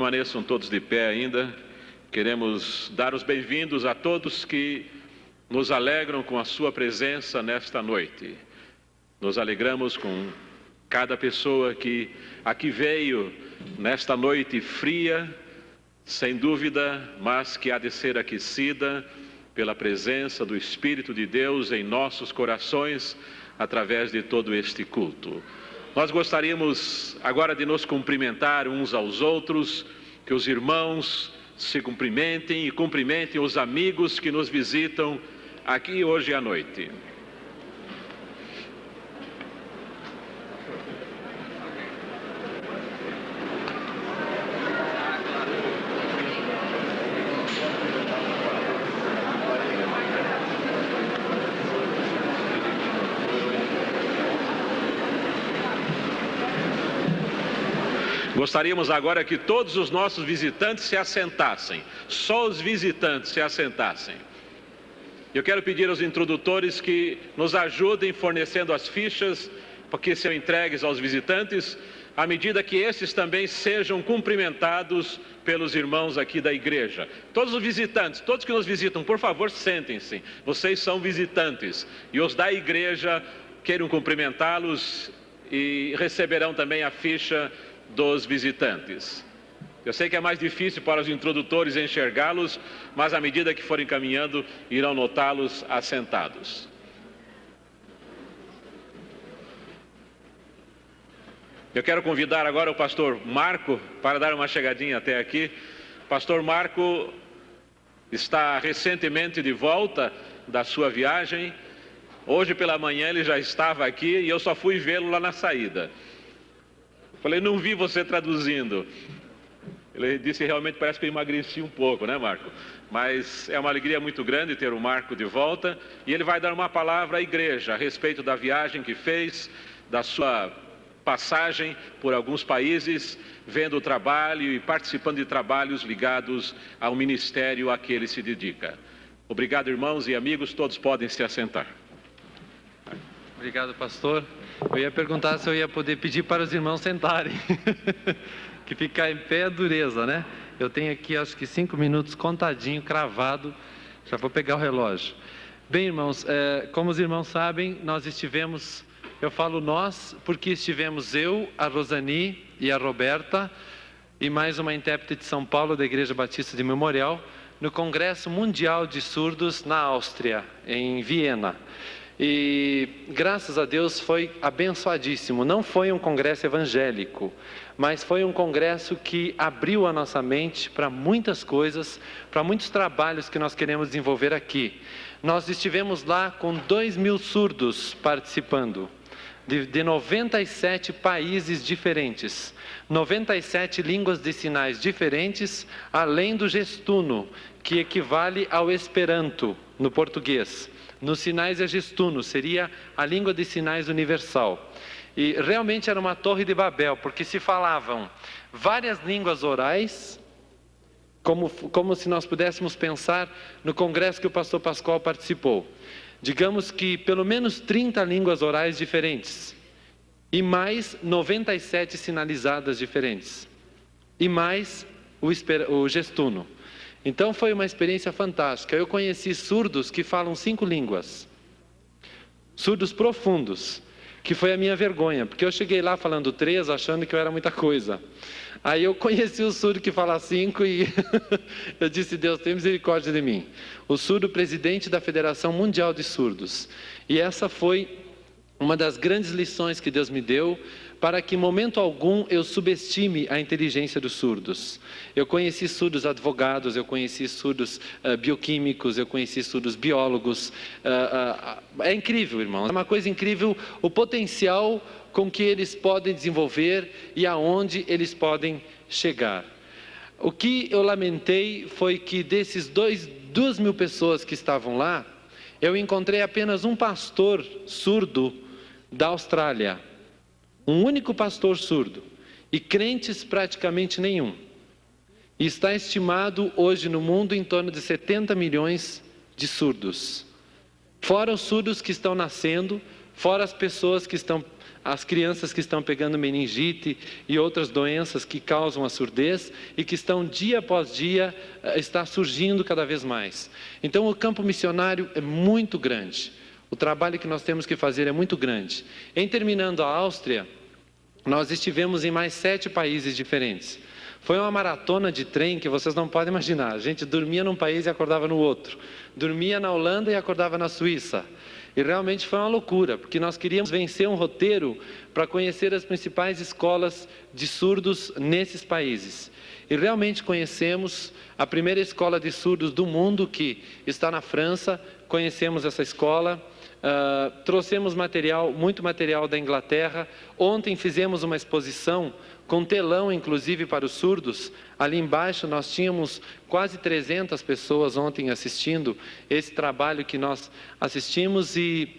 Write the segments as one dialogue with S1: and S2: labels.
S1: permaneçam todos de pé ainda. Queremos dar os bem-vindos a todos que nos alegram com a sua presença nesta noite. Nos alegramos com cada pessoa que aqui veio nesta noite fria, sem dúvida, mas que há de ser aquecida pela presença do Espírito de Deus em nossos corações, através de todo este culto. Nós gostaríamos agora de nos cumprimentar uns aos outros, que os irmãos se cumprimentem e cumprimentem os amigos que nos visitam aqui hoje à noite. Gostaríamos agora que todos os nossos visitantes se assentassem, só os visitantes se assentassem. Eu quero pedir aos introdutores que nos ajudem fornecendo as fichas, porque serão entregues aos visitantes, à medida que esses também sejam cumprimentados pelos irmãos aqui da igreja. Todos os visitantes, todos que nos visitam, por favor, sentem-se. Vocês são visitantes e os da igreja queiram cumprimentá-los e receberão também a ficha dos visitantes. Eu sei que é mais difícil para os introdutores enxergá-los, mas à medida que forem caminhando, irão notá-los assentados. Eu quero convidar agora o pastor Marco para dar uma chegadinha até aqui. O pastor Marco está recentemente de volta da sua viagem. Hoje pela manhã ele já estava aqui e eu só fui vê-lo lá na saída. Falei, não vi você traduzindo. Ele disse, realmente parece que eu emagreci um pouco, né, Marco? Mas é uma alegria muito grande ter o Marco de volta. E ele vai dar uma palavra à igreja a respeito da viagem que fez, da sua passagem por alguns países, vendo o trabalho e participando de trabalhos ligados ao ministério a que ele se dedica. Obrigado, irmãos e amigos, todos podem se assentar.
S2: Obrigado, pastor. Eu ia perguntar se eu ia poder pedir para os irmãos sentarem, que ficar em pé é dureza, né? Eu tenho aqui, acho que 5 minutos contadinho, cravado, já vou pegar o relógio. Bem, irmãos, como os irmãos sabem, nós estivemos, eu falo nós, porque estivemos eu, a Rosani e a Roberta, e mais uma intérprete de São Paulo, da Igreja Batista de Memorial, no Congresso Mundial de Surdos na Áustria, em Viena. E graças a Deus foi abençoadíssimo. Não foi um congresso evangélico, mas foi um congresso que abriu a nossa mente para muitas coisas, para muitos trabalhos que nós queremos desenvolver aqui. Nós estivemos lá com 2.000 surdos participando, de 97 países diferentes, 97 línguas de sinais diferentes, além do gestuno, que equivale ao esperanto no português. Nos sinais é gestuno, seria a língua de sinais universal. E realmente era uma torre de Babel, porque se falavam várias línguas orais, como se nós pudéssemos pensar no congresso que o pastor Pascoal participou. Digamos que pelo menos 30 línguas orais diferentes, e mais 97 sinalizadas diferentes, e mais o gestuno. Então foi uma experiência fantástica. Eu conheci surdos que falam 5 línguas, surdos profundos, que foi a minha vergonha, porque eu cheguei lá falando 3, achando que eu era muita coisa. Aí eu conheci o surdo que fala 5 e eu disse, Deus, tem misericórdia de mim. O surdo presidente da Federação Mundial de Surdos. E essa foi uma das grandes lições que Deus me deu, para que em momento algum eu subestime a inteligência dos surdos. Eu conheci surdos advogados, eu conheci surdos bioquímicos, eu conheci surdos biólogos. É incrível, irmãos, é uma coisa incrível o potencial com que eles podem desenvolver e aonde eles podem chegar. O que eu lamentei foi que desses 2.000 pessoas que estavam lá, eu encontrei apenas um pastor surdo da Austrália. Um único pastor surdo, e crentes praticamente nenhum. E está estimado hoje no mundo em torno de 70 milhões de surdos. Fora os surdos que estão nascendo, fora as crianças que estão pegando meningite e outras doenças que causam a surdez e que estão dia após dia, está surgindo cada vez mais. Então o campo missionário é muito grande, o trabalho que nós temos que fazer é muito grande. Em terminando a Áustria, nós estivemos em mais 7 países diferentes. Foi uma maratona de trem que vocês não podem imaginar. A gente dormia num país e acordava no outro. Dormia na Holanda e acordava na Suíça. E realmente foi uma loucura, porque nós queríamos vencer um roteiro para conhecer as principais escolas de surdos nesses países. E realmente conhecemos a primeira escola de surdos do mundo, que está na França. Conhecemos essa escola. Trouxemos muito material da Inglaterra. Ontem fizemos uma exposição com telão, inclusive, para os surdos. Ali embaixo nós tínhamos quase 300 pessoas ontem assistindo esse trabalho que nós assistimos, e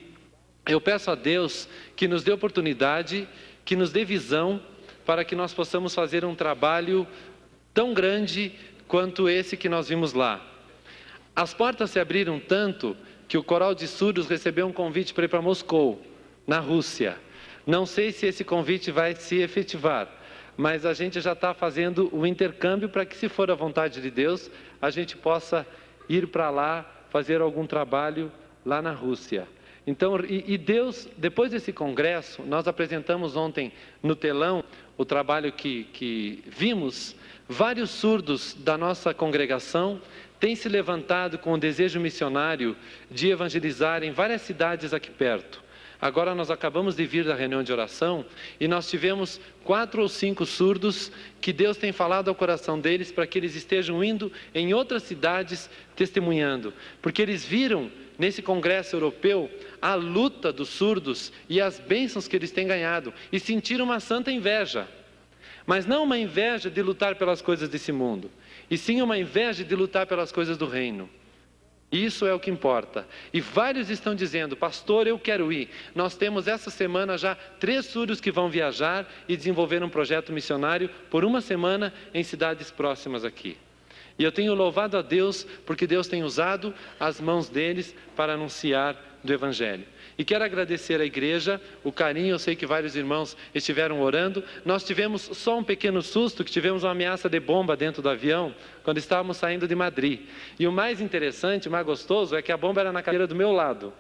S2: eu peço a Deus que nos dê oportunidade, que nos dê visão, para que nós possamos fazer um trabalho tão grande quanto esse que nós vimos lá. As portas se abriram tanto que o Coral de Surdos recebeu um convite para ir para Moscou, na Rússia. Não sei se esse convite vai se efetivar, mas a gente já está fazendo o intercâmbio para que, se for a vontade de Deus, a gente possa ir para lá, fazer algum trabalho lá na Rússia. Então, Deus, depois desse congresso, nós apresentamos ontem no telão o trabalho que vimos. Vários surdos da nossa congregação têm se levantado com o desejo missionário de evangelizar em várias cidades aqui perto. Agora nós acabamos de vir da reunião de oração e nós tivemos 4 ou 5 surdos que Deus tem falado ao coração deles para que eles estejam indo em outras cidades testemunhando. Porque eles viram nesse congresso europeu a luta dos surdos e as bênçãos que eles têm ganhado e sentiram uma santa inveja. Mas não uma inveja de lutar pelas coisas desse mundo, e sim uma inveja de lutar pelas coisas do reino. Isso é o que importa. E vários estão dizendo: pastor, eu quero ir. Nós temos essa semana já 3 surdos que vão viajar e desenvolver um projeto missionário por uma semana em cidades próximas aqui. E eu tenho louvado a Deus porque Deus tem usado as mãos deles para anunciar do Evangelho. E quero agradecer à igreja, o carinho, eu sei que vários irmãos estiveram orando. Nós tivemos só um pequeno susto, que tivemos uma ameaça de bomba dentro do avião, quando estávamos saindo de Madrid. E o mais interessante, o mais gostoso, é que a bomba era na cadeira do meu lado.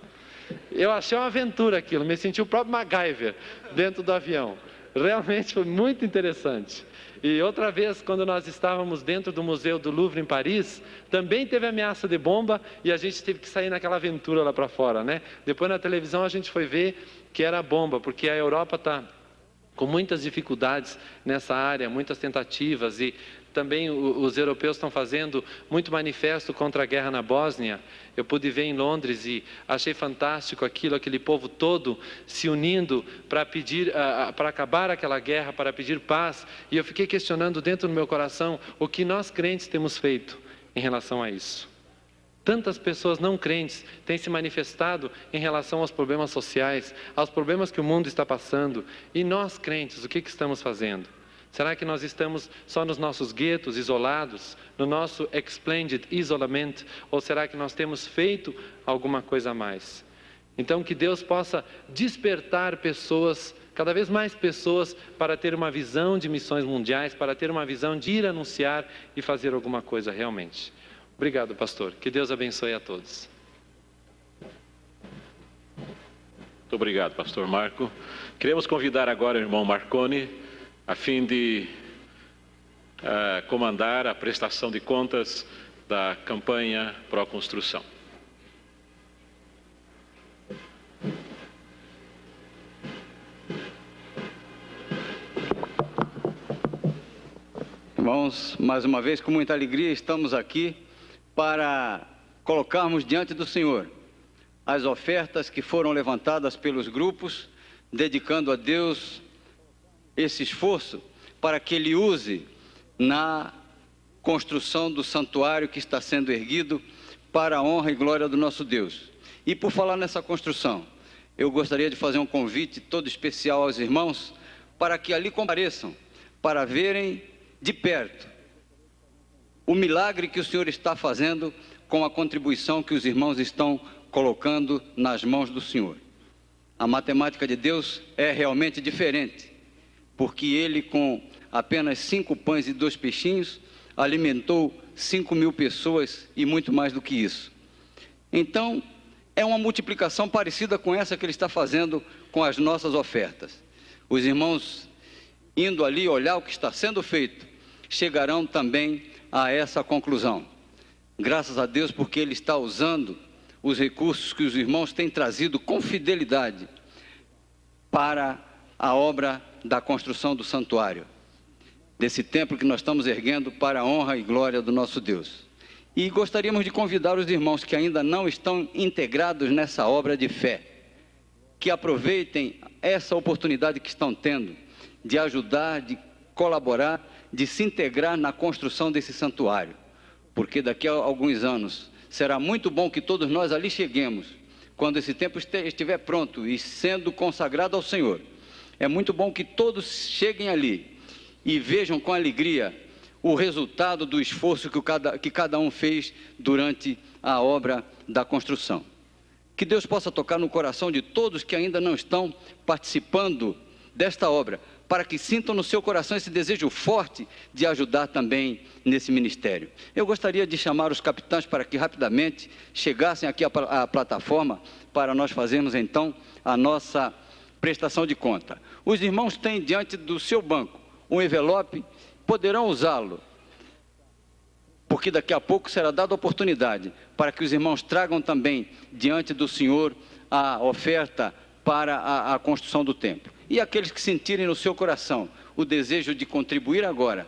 S2: Eu achei uma aventura aquilo, me senti o próprio MacGyver dentro do avião. Realmente foi muito interessante. E outra vez, quando nós estávamos dentro do Museu do Louvre em Paris, também teve ameaça de bomba e a gente teve que sair naquela aventura lá para fora, né? Depois na televisão a gente foi ver que era bomba, porque a Europa está com muitas dificuldades nessa área, muitas tentativas, e também os europeus estão fazendo muito manifesto contra a guerra na Bósnia. Eu pude ver em Londres e achei fantástico aquele povo todo se unindo para pedir, para acabar aquela guerra, para pedir paz. E eu fiquei questionando dentro do meu coração o que nós crentes temos feito em relação a isso. Tantas pessoas não crentes têm se manifestado em relação aos problemas sociais, aos problemas que o mundo está passando. E nós crentes, o que estamos fazendo? Será que nós estamos só nos nossos guetos, isolados, no nosso explained isolamento? Ou será que nós temos feito alguma coisa a mais? Então, que Deus possa despertar pessoas, cada vez mais pessoas, para ter uma visão de missões mundiais, para ter uma visão de ir anunciar e fazer alguma coisa realmente. Obrigado, pastor. Que Deus abençoe a todos.
S1: Muito obrigado, pastor Marco. Queremos convidar agora o irmão Marconi, a fim de comandar a prestação de contas da campanha Pró-Construção.
S3: Irmãos, mais uma vez, com muita alegria, estamos aqui para colocarmos diante do Senhor as ofertas que foram levantadas pelos grupos, dedicando a Deus esse esforço para que Ele use na construção do santuário que está sendo erguido para a honra e glória do nosso Deus. E por falar nessa construção, eu gostaria de fazer um convite todo especial aos irmãos para que ali compareçam, para verem de perto o milagre que o Senhor está fazendo com a contribuição que os irmãos estão colocando nas mãos do Senhor. A matemática de Deus é realmente diferente, porque Ele, com apenas 5 pães e 2 peixinhos, alimentou 5.000 pessoas e muito mais do que isso. Então, é uma multiplicação parecida com essa que Ele está fazendo com as nossas ofertas. Os irmãos, indo ali olhar o que está sendo feito, chegarão também a essa conclusão. Graças a Deus, porque Ele está usando os recursos que os irmãos têm trazido com fidelidade para a obra da construção do santuário, desse templo que nós estamos erguendo para a honra e glória do nosso Deus. E gostaríamos de convidar os irmãos que ainda não estão integrados nessa obra de fé, que aproveitem essa oportunidade que estão tendo de ajudar, de colaborar, de se integrar na construção desse santuário, porque daqui a alguns anos será muito bom que todos nós ali cheguemos, quando esse templo estiver pronto e sendo consagrado ao Senhor. É muito bom que todos cheguem ali e vejam com alegria o resultado do esforço que cada um fez durante a obra da construção. Que Deus possa tocar no coração de todos que ainda não estão participando desta obra, para que sintam no seu coração esse desejo forte de ajudar também nesse ministério. Eu gostaria de chamar os capitães para que rapidamente chegassem aqui à plataforma para nós fazermos então a nossa prestação de conta. Os irmãos têm diante do seu banco um envelope, poderão usá-lo, porque daqui a pouco será dada a oportunidade para que os irmãos tragam também diante do Senhor a oferta para a construção do templo. E aqueles que sentirem no seu coração o desejo de contribuir agora,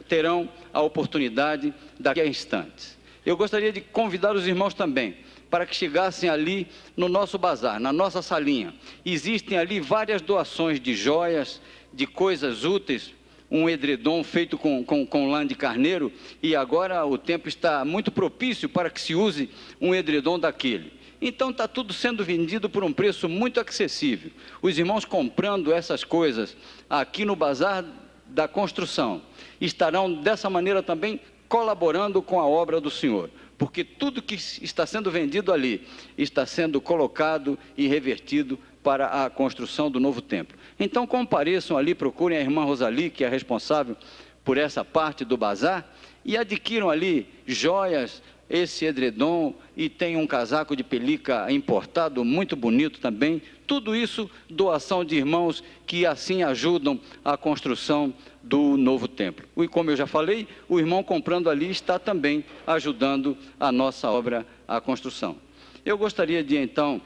S3: terão a oportunidade daqui a instantes. Eu gostaria de convidar os irmãos também para que chegassem ali no nosso bazar, na nossa salinha. Existem ali várias doações de joias, de coisas úteis, um edredom feito com lã de carneiro, e agora o tempo está muito propício para que se use um edredom daquele. Então está tudo sendo vendido por um preço muito acessível. Os irmãos comprando essas coisas aqui no bazar da construção estarão dessa maneira também colaborando com a obra do Senhor, porque tudo que está sendo vendido ali está sendo colocado e revertido para a construção do novo templo. Então compareçam ali, procurem a irmã Rosali, que é responsável por essa parte do bazar, e adquiram ali joias, esse edredom, e tem um casaco de pelica importado, muito bonito também. Tudo isso, doação de irmãos que assim ajudam a construção do novo templo. E como eu já falei, o irmão comprando ali está também ajudando a nossa obra, a construção. Eu gostaria de então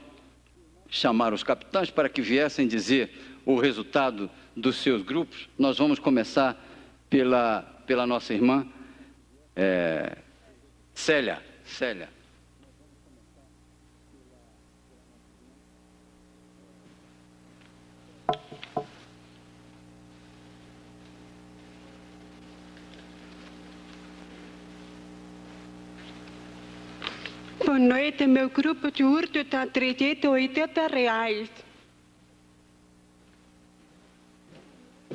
S3: chamar os capitães para que viessem dizer o resultado dos seus grupos. Nós vamos começar pela nossa irmã Célia.
S4: Boa noite, meu grupo de urto está R$ 380.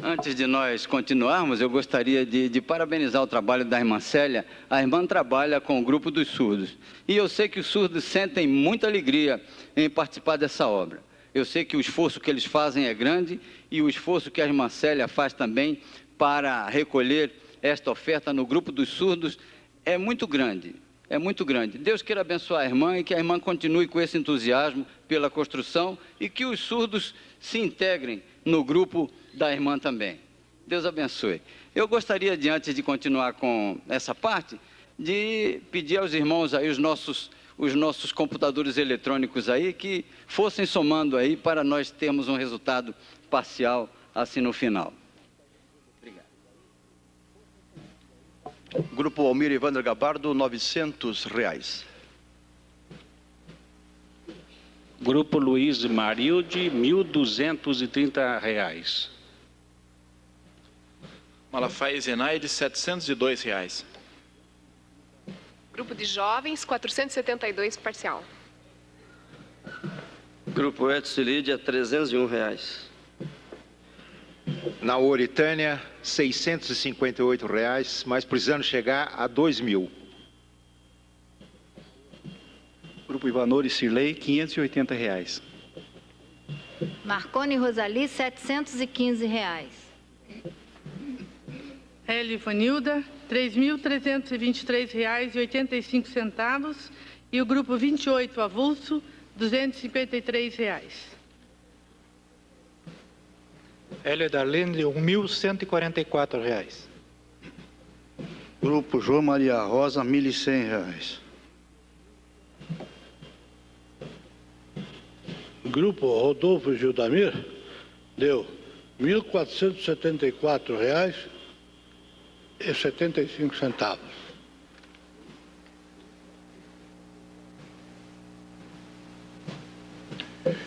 S3: Antes de nós continuarmos, eu gostaria de parabenizar o trabalho da irmã Célia. A irmã trabalha com o grupo dos surdos. E eu sei que os surdos sentem muita alegria em participar dessa obra. Eu sei que o esforço que eles fazem é grande e o esforço que a irmã Célia faz também para recolher esta oferta no grupo dos surdos é muito grande. É muito grande. Deus queira abençoar a irmã e que a irmã continue com esse entusiasmo pela construção e que os surdos se integrem no grupo da irmã também. Deus abençoe. Eu gostaria, antes de continuar com essa parte, de pedir aos irmãos aí, os nossos computadores eletrônicos aí, que fossem somando aí para nós termos um resultado parcial assim no final. Obrigado.
S5: Grupo Almir Evander Gabardo, R$ 900.
S6: Grupo Luiz Marilde, R$ 1.230.
S7: Malafaia Zenaide, R$ 702.
S8: Grupo de Jovens, 472 parcial.
S9: Grupo Edson Lídia, R$ 301.
S10: Na Oritânia, R$ 658, mas precisando chegar a 2.000.
S11: Grupo Ivanor e Cirlei, R$ 580. Marconi Rosali, R$ 715.
S4: Hélio Ivanilda, R$ 3.323,85. E o grupo 28, avulso, R$ 253.
S12: Hélio Darlene, R$ 1.144.
S5: Grupo João Maria Rosa, R$ 1.100.
S12: Grupo Rodolfo Gildamir deu R$ 1.474,75.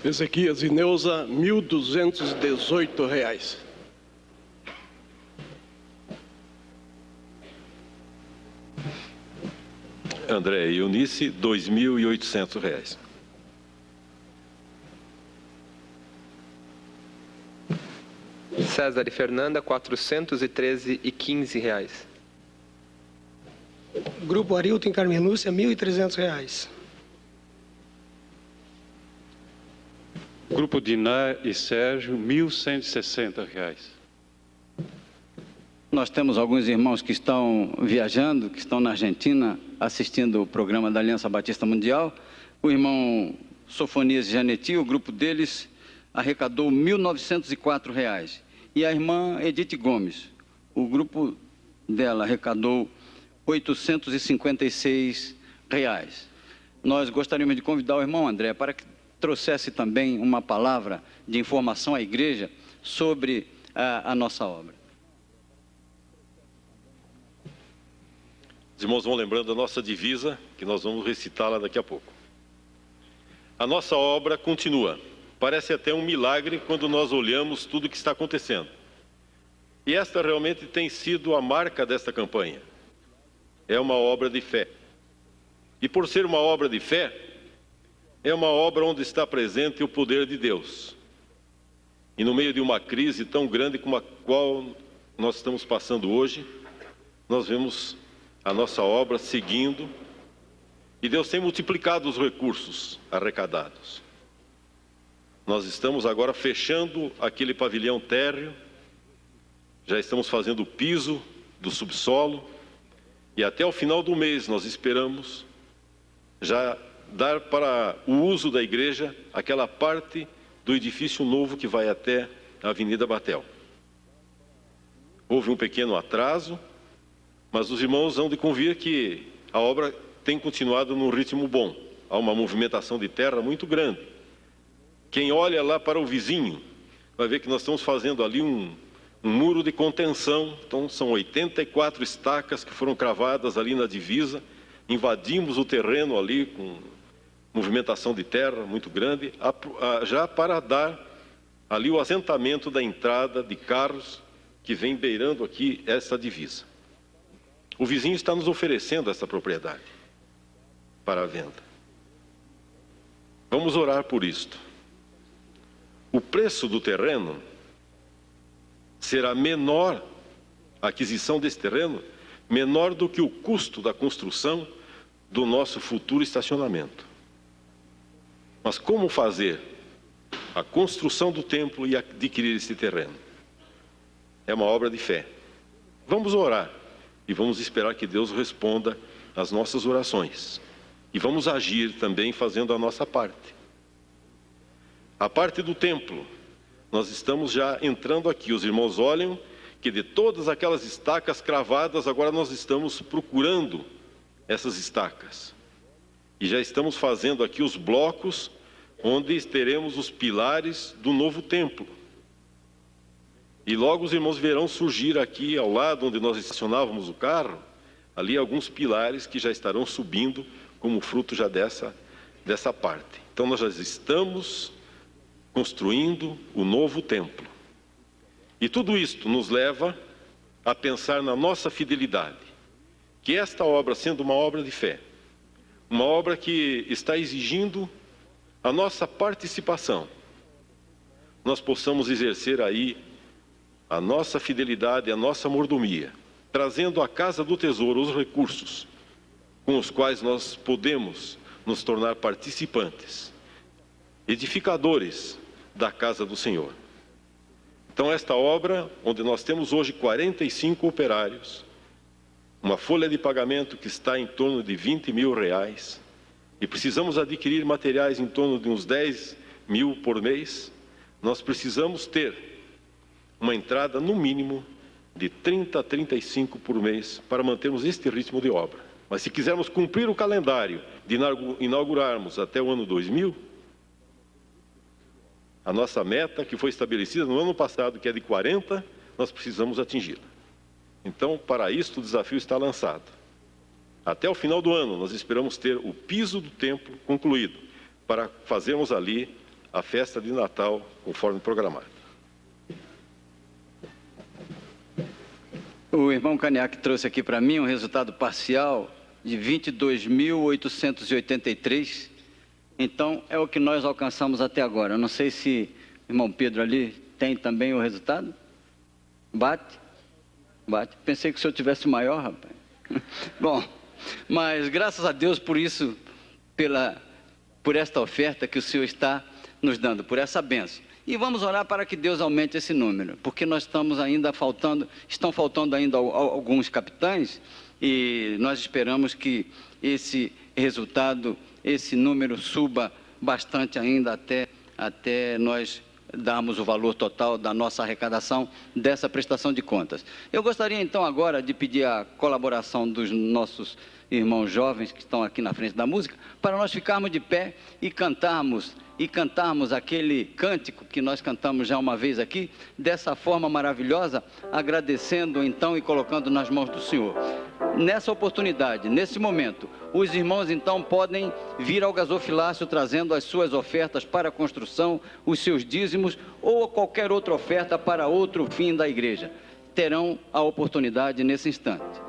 S13: Ezequias e Neuza, R$ 1.218.
S1: André e Eunice, R$ 2.800.
S14: César e Fernanda, R$ 413,15.
S13: Grupo Arilton e Carmenúcia, R$ 1.300.
S6: Grupo Diná e Sérgio, R$ 1.160.
S3: Nós temos alguns irmãos que estão viajando, que estão na Argentina, assistindo o programa da Aliança Batista Mundial. O irmão Sofonias e Janeti, o grupo deles, arrecadou R$ 1.904. E a irmã Edith Gomes, o grupo dela arrecadou R$ 856. Nós gostaríamos de convidar o irmão André para que trouxesse também uma palavra de informação à igreja sobre a nossa obra.
S1: Os irmãos vão lembrando da nossa divisa, que nós vamos recitá-la daqui a pouco. A nossa obra continua. Parece até um milagre quando nós olhamos tudo o que está acontecendo. E esta realmente tem sido a marca desta campanha. É uma obra de fé. E por ser uma obra de fé, é uma obra onde está presente o poder de Deus. E no meio de uma crise tão grande como a qual nós estamos passando hoje, nós vemos a nossa obra seguindo, e Deus tem multiplicado os recursos arrecadados. Nós estamos agora fechando aquele pavilhão térreo, já estamos fazendo o piso do subsolo, e até o final do mês nós esperamos já dar para o uso da igreja aquela parte do edifício novo que vai até a Avenida Batel. Houve um pequeno atraso, mas os irmãos hão de convir que a obra tem continuado num ritmo bom. Há uma movimentação de terra muito grande. Quem olha lá para o vizinho vai ver que nós estamos fazendo ali um muro de contenção. Então são 84 estacas que foram cravadas ali na divisa. Invadimos o terreno ali com movimentação de terra muito grande, já para dar ali o assentamento da entrada de carros que vem beirando aqui essa divisa. O vizinho está nos oferecendo essa propriedade para a venda. Vamos orar por isto. O preço do terreno será menor, a aquisição desse terreno, menor do que o custo da construção do nosso futuro estacionamento. Mas como fazer a construção do templo e adquirir esse terreno? É uma obra de fé. Vamos orar. E vamos esperar que Deus responda às nossas orações. E vamos agir também fazendo a nossa parte. A parte do templo, nós estamos já entrando aqui. Os irmãos olham que de todas aquelas estacas cravadas, agora nós estamos procurando essas estacas. E já estamos fazendo aqui os blocos onde teremos os pilares do novo templo. E logo os irmãos verão surgir aqui ao lado onde nós estacionávamos o carro, ali alguns pilares que já estarão subindo como fruto já dessa parte. Então nós já estamos construindo o novo templo. E tudo isto nos leva a pensar na nossa fidelidade, que esta obra, sendo uma obra de fé, uma obra que está exigindo a nossa participação, nós possamos exercer aí a nossa fidelidade, a nossa mordomia, trazendo à casa do tesouro os recursos com os quais nós podemos nos tornar participantes, edificadores
S6: da casa do Senhor. Então, esta obra, onde nós temos hoje 45 operários, uma folha de pagamento que está em torno de R$20 mil, e precisamos adquirir materiais em torno de uns 10 mil por mês, nós precisamos ter uma entrada, no mínimo, de 30 a 35 por mês para mantermos este ritmo de obra. Mas se quisermos cumprir o calendário de inaugurarmos até o ano 2000, a nossa meta, que foi estabelecida no ano passado, que é de 40, nós precisamos atingi-la. Então, para isso, o desafio está lançado. Até o final do ano, nós esperamos ter o piso do templo concluído, para fazermos ali a festa de Natal, conforme programado.
S3: O irmão Caniac trouxe aqui para mim um resultado parcial de 22.883. Então, é o que nós alcançamos até agora. Eu não sei se o irmão Pedro ali tem também o resultado. Bate? Bate. Pensei que o senhor tivesse maior, rapaz. Bom, mas graças a Deus por isso, por esta oferta que o senhor está nos dando, por essa bênção. E vamos orar para que Deus aumente esse número, porque nós estão faltando ainda alguns capitães, e nós esperamos que esse resultado, esse número suba bastante ainda até nós darmos o valor total da nossa arrecadação dessa prestação de contas. Eu gostaria então agora de pedir a colaboração dos nossos irmãos jovens que estão aqui na frente da música, para nós ficarmos de pé e cantarmos aquele cântico que nós cantamos já uma vez aqui, dessa forma maravilhosa, agradecendo então e colocando nas mãos do Senhor. Nessa oportunidade, nesse momento, os irmãos então podem vir ao gasofilácio trazendo as suas ofertas para a construção, os seus dízimos ou qualquer outra oferta para outro fim da igreja. Terão a oportunidade nesse instante.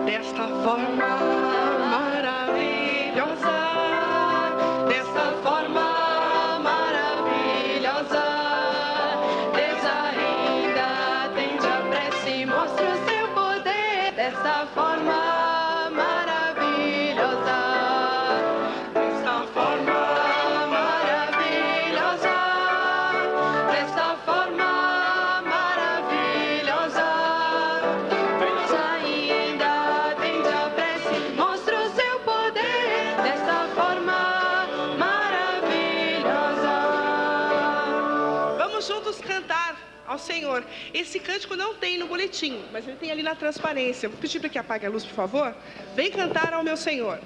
S4: Desta forma maravilhosa, desta forma maravilhosa, Deus ainda atende a prece e mostra o seu poder. Desta forma maravilhosa, desta forma maravilhosa, desta forma maravilhosa, Deus ainda atende a prece, mostra o seu poder. Desta forma maravilhosa.
S8: Vamos juntos cantar ao Senhor. Esse cântico não tem no boletim, mas ele tem ali na transparência. Vou pedir para que apague a luz, por favor. Vem cantar ao meu Senhor.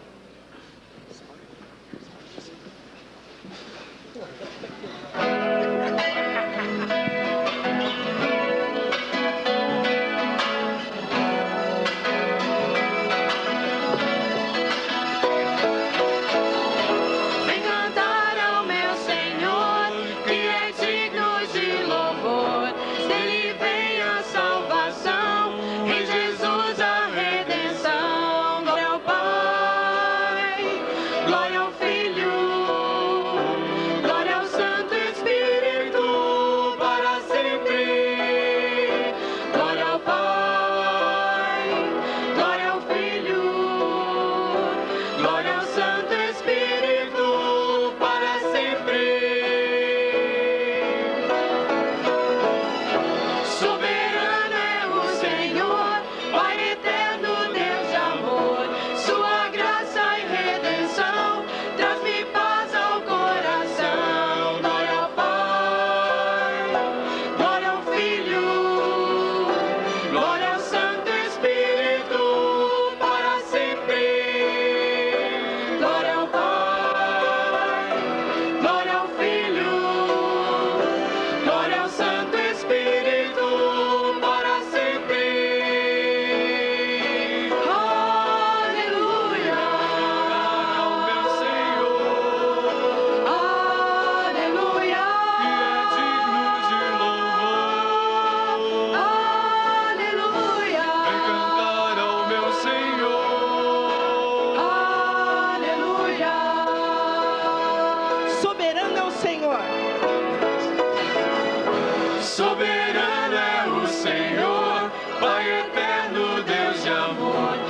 S4: Vem cantar ao meu Senhor, que é digno de louvor. Dele vem a salvação, em Jesus a redenção. Glória ao Pai, glória ao Filho, glória ao Santo Espírito, para sempre. Glória ao Pai, glória ao Filho, glória ao Santo Espírito, para sempre. Soberano é o Senhor, Pai eterno, Deus de amor. Sua graça e redenção traz-me paz ao coração. Glória ao Pai, glória ao Filho, glória ao Santo Espírito, para sempre. Glória ao Pai, glória ao Filho, glória ao Santo Espírito, para sempre. Aleluia, ao meu Senhor. Aleluia, que é digno de louvor. Aleluia, vem cantar ao meu Senhor. Aleluia.
S8: Soberano é o Senhor.
S4: Soberano é o Senhor, Pai eterno, Deus de amor.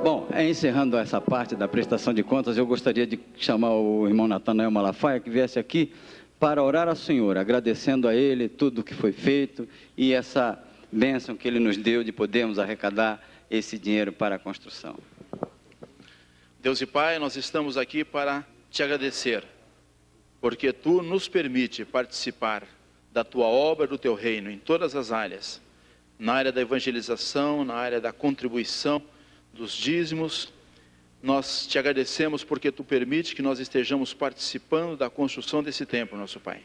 S3: Bom, encerrando essa parte da prestação de contas, eu gostaria de chamar o irmão Natanael Malafaia, que viesse aqui para orar ao Senhor, agradecendo a Ele tudo que foi feito e essa bênção que Ele nos deu de podermos arrecadar esse dinheiro para a construção.
S7: Deus e Pai, nós estamos aqui para te agradecer, porque Tu nos permite participar da Tua obra, do Teu reino, em todas as áreas, na área da evangelização, na área da contribuição, dos dízimos. Nós te agradecemos porque Tu permite que nós estejamos participando da construção desse templo, nosso Pai.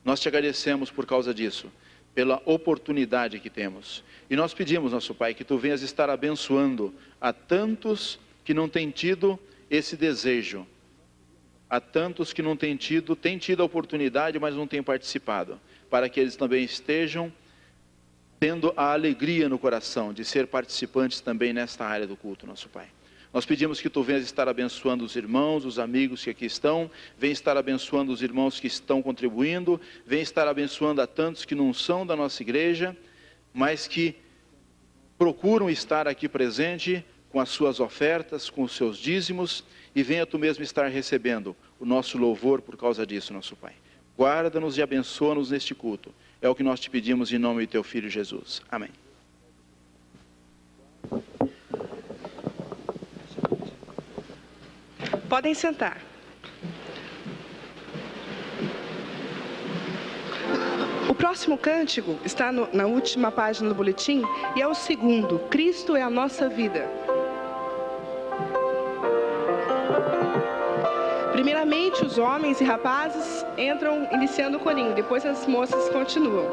S7: Nós te agradecemos por causa disso, pela oportunidade que temos. E nós pedimos, nosso Pai, que Tu venhas estar abençoando a tantos que não têm tido esse desejo, a tantos que não têm tido a oportunidade, mas não têm participado, para que eles também estejam tendo a alegria no coração de ser participantes também nesta área do culto, nosso Pai. Nós pedimos que Tu venhas estar abençoando os irmãos, os amigos que aqui estão, venha estar abençoando os irmãos que estão contribuindo, venha estar abençoando a tantos que não são da nossa igreja, mas que procuram estar aqui presente com as suas ofertas, com os seus dízimos, e venha Tu mesmo estar recebendo o nosso louvor por causa disso, nosso Pai. Guarda-nos e abençoa-nos neste culto. É o que nós te pedimos em nome de Teu Filho Jesus. Amém.
S8: Podem sentar. O próximo cântico está na última página do boletim e é o segundo, Cristo é a nossa vida. Primeiramente, os homens e rapazes entram iniciando o corinho, depois as moças continuam.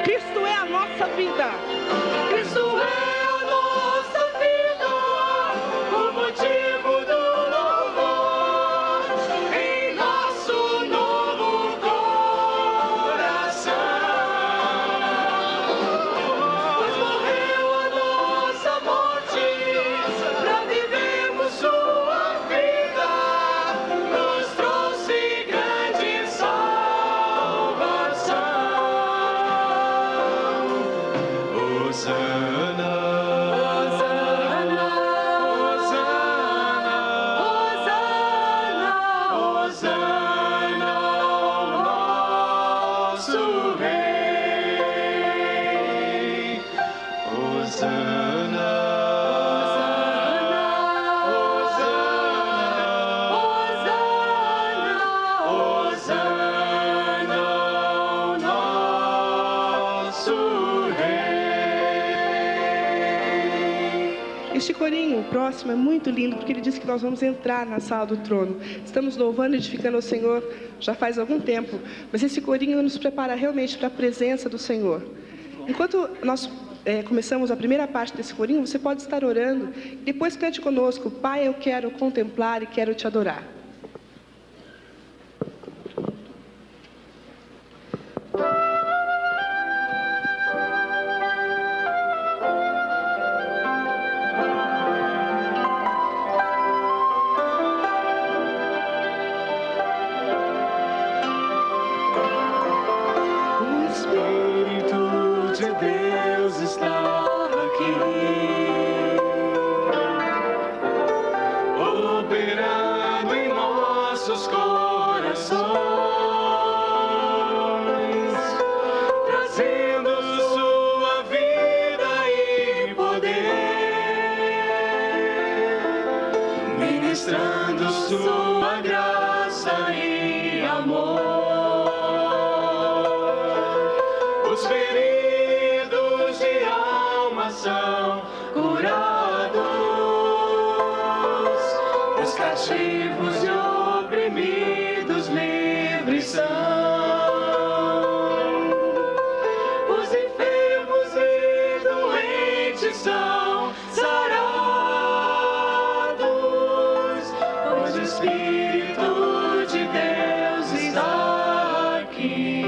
S8: Cristo é a nossa vida. Cristo é a nossa vida, o motivo do louvor em nosso novo coração. Pois morreu a nossa morte para vivermos sua vida, nos trouxe grande salvação. Hosana, Hosana, Hosana, Hosana, Hosana, nosso Rei. Hosana, Hosana, Hosana, nosso Rei. Este corinho próximo é muito lindo, porque ele diz que nós vamos entrar na sala do trono. Estamos louvando e edificando ao Senhor já faz algum tempo, mas esse corinho nos prepara realmente para a presença do Senhor. Enquanto nós começamos a primeira parte desse corinho, você pode estar orando e depois cante conosco: Pai, eu quero contemplar e quero te adorar. O Espírito de Deus está aqui, operando em nossos corações, trazendo sua vida e poder, ministrando sua graça e amor. Os feridos de alma são curados, os cativos e oprimidos livres são, os enfermos e doentes são sarados, pois o Espírito de Deus está aqui.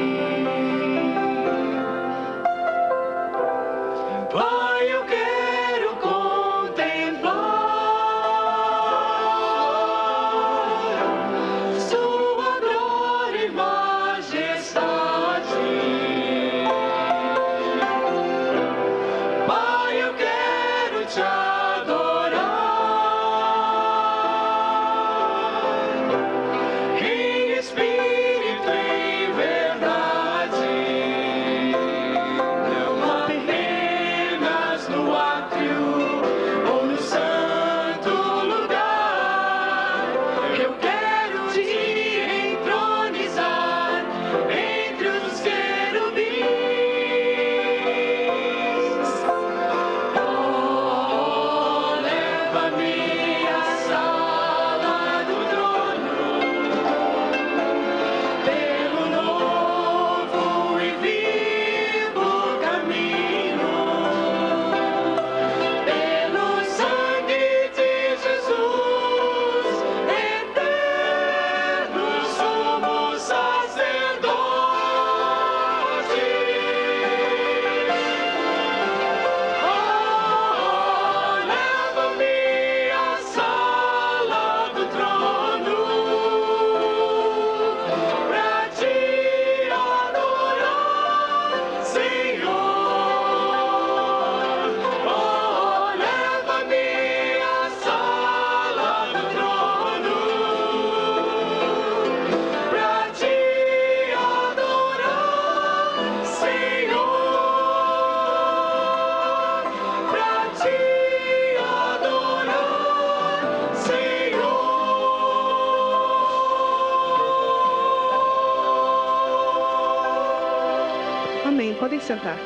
S8: Pai, eu quero contemplar sentar.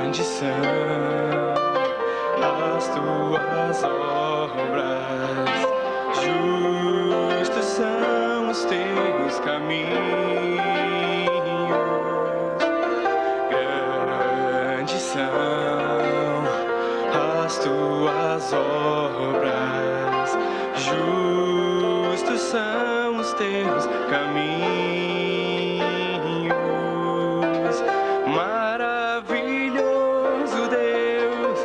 S14: Grandes são as tuas obras, justos são os teus caminhos. Grandes são as tuas obras, justos são os teus caminhos. Maravilhoso Deus,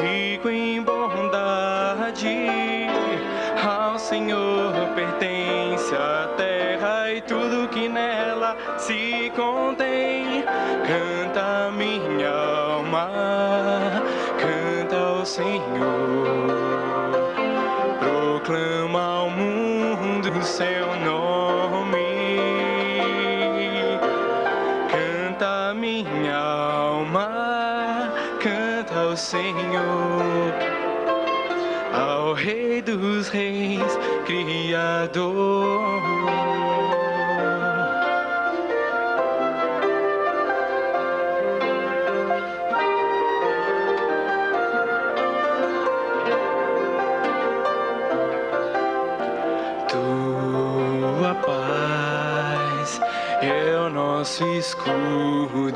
S14: rico em bondade, ao Senhor pertence a terra e tudo que nela se contém. Canta minha alma, canta ao Senhor, proclama ao mundo o seu nome. Canta minha alma, canta ao Senhor, ao Rei dos Reis, Criador. Tua paz é o nosso escudo,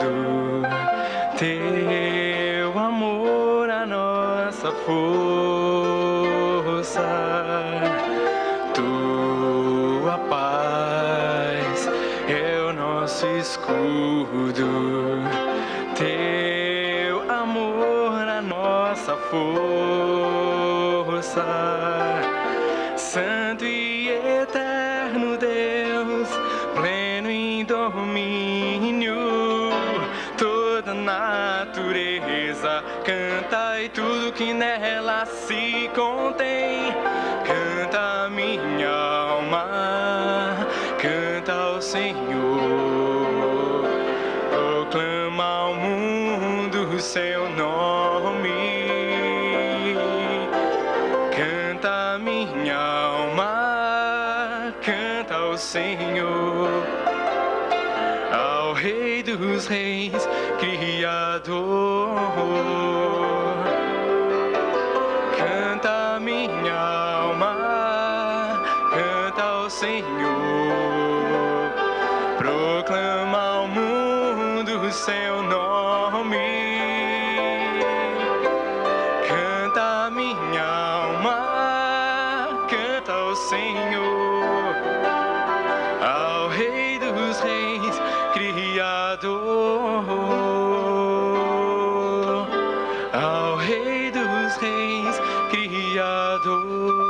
S14: teu amor a nossa força. Tua paz é o nosso escudo, teu amor a nossa força. Santo e eterno Deus, pleno em domínio, toda natureza canta e tudo que nela se contém. Canta minha alma, canta ao Senhor, proclama ao mundo o seu nome. Canta minha alma, canta ao Senhor, ao Rei dos Reis, Criador. Canta minha alma, canta ao Senhor, proclama ao mundo o seu nome. Canta minha alma, canta ao Senhor, ao Rei dos Reis, Criador. Ao Rei dos Reis, Criador.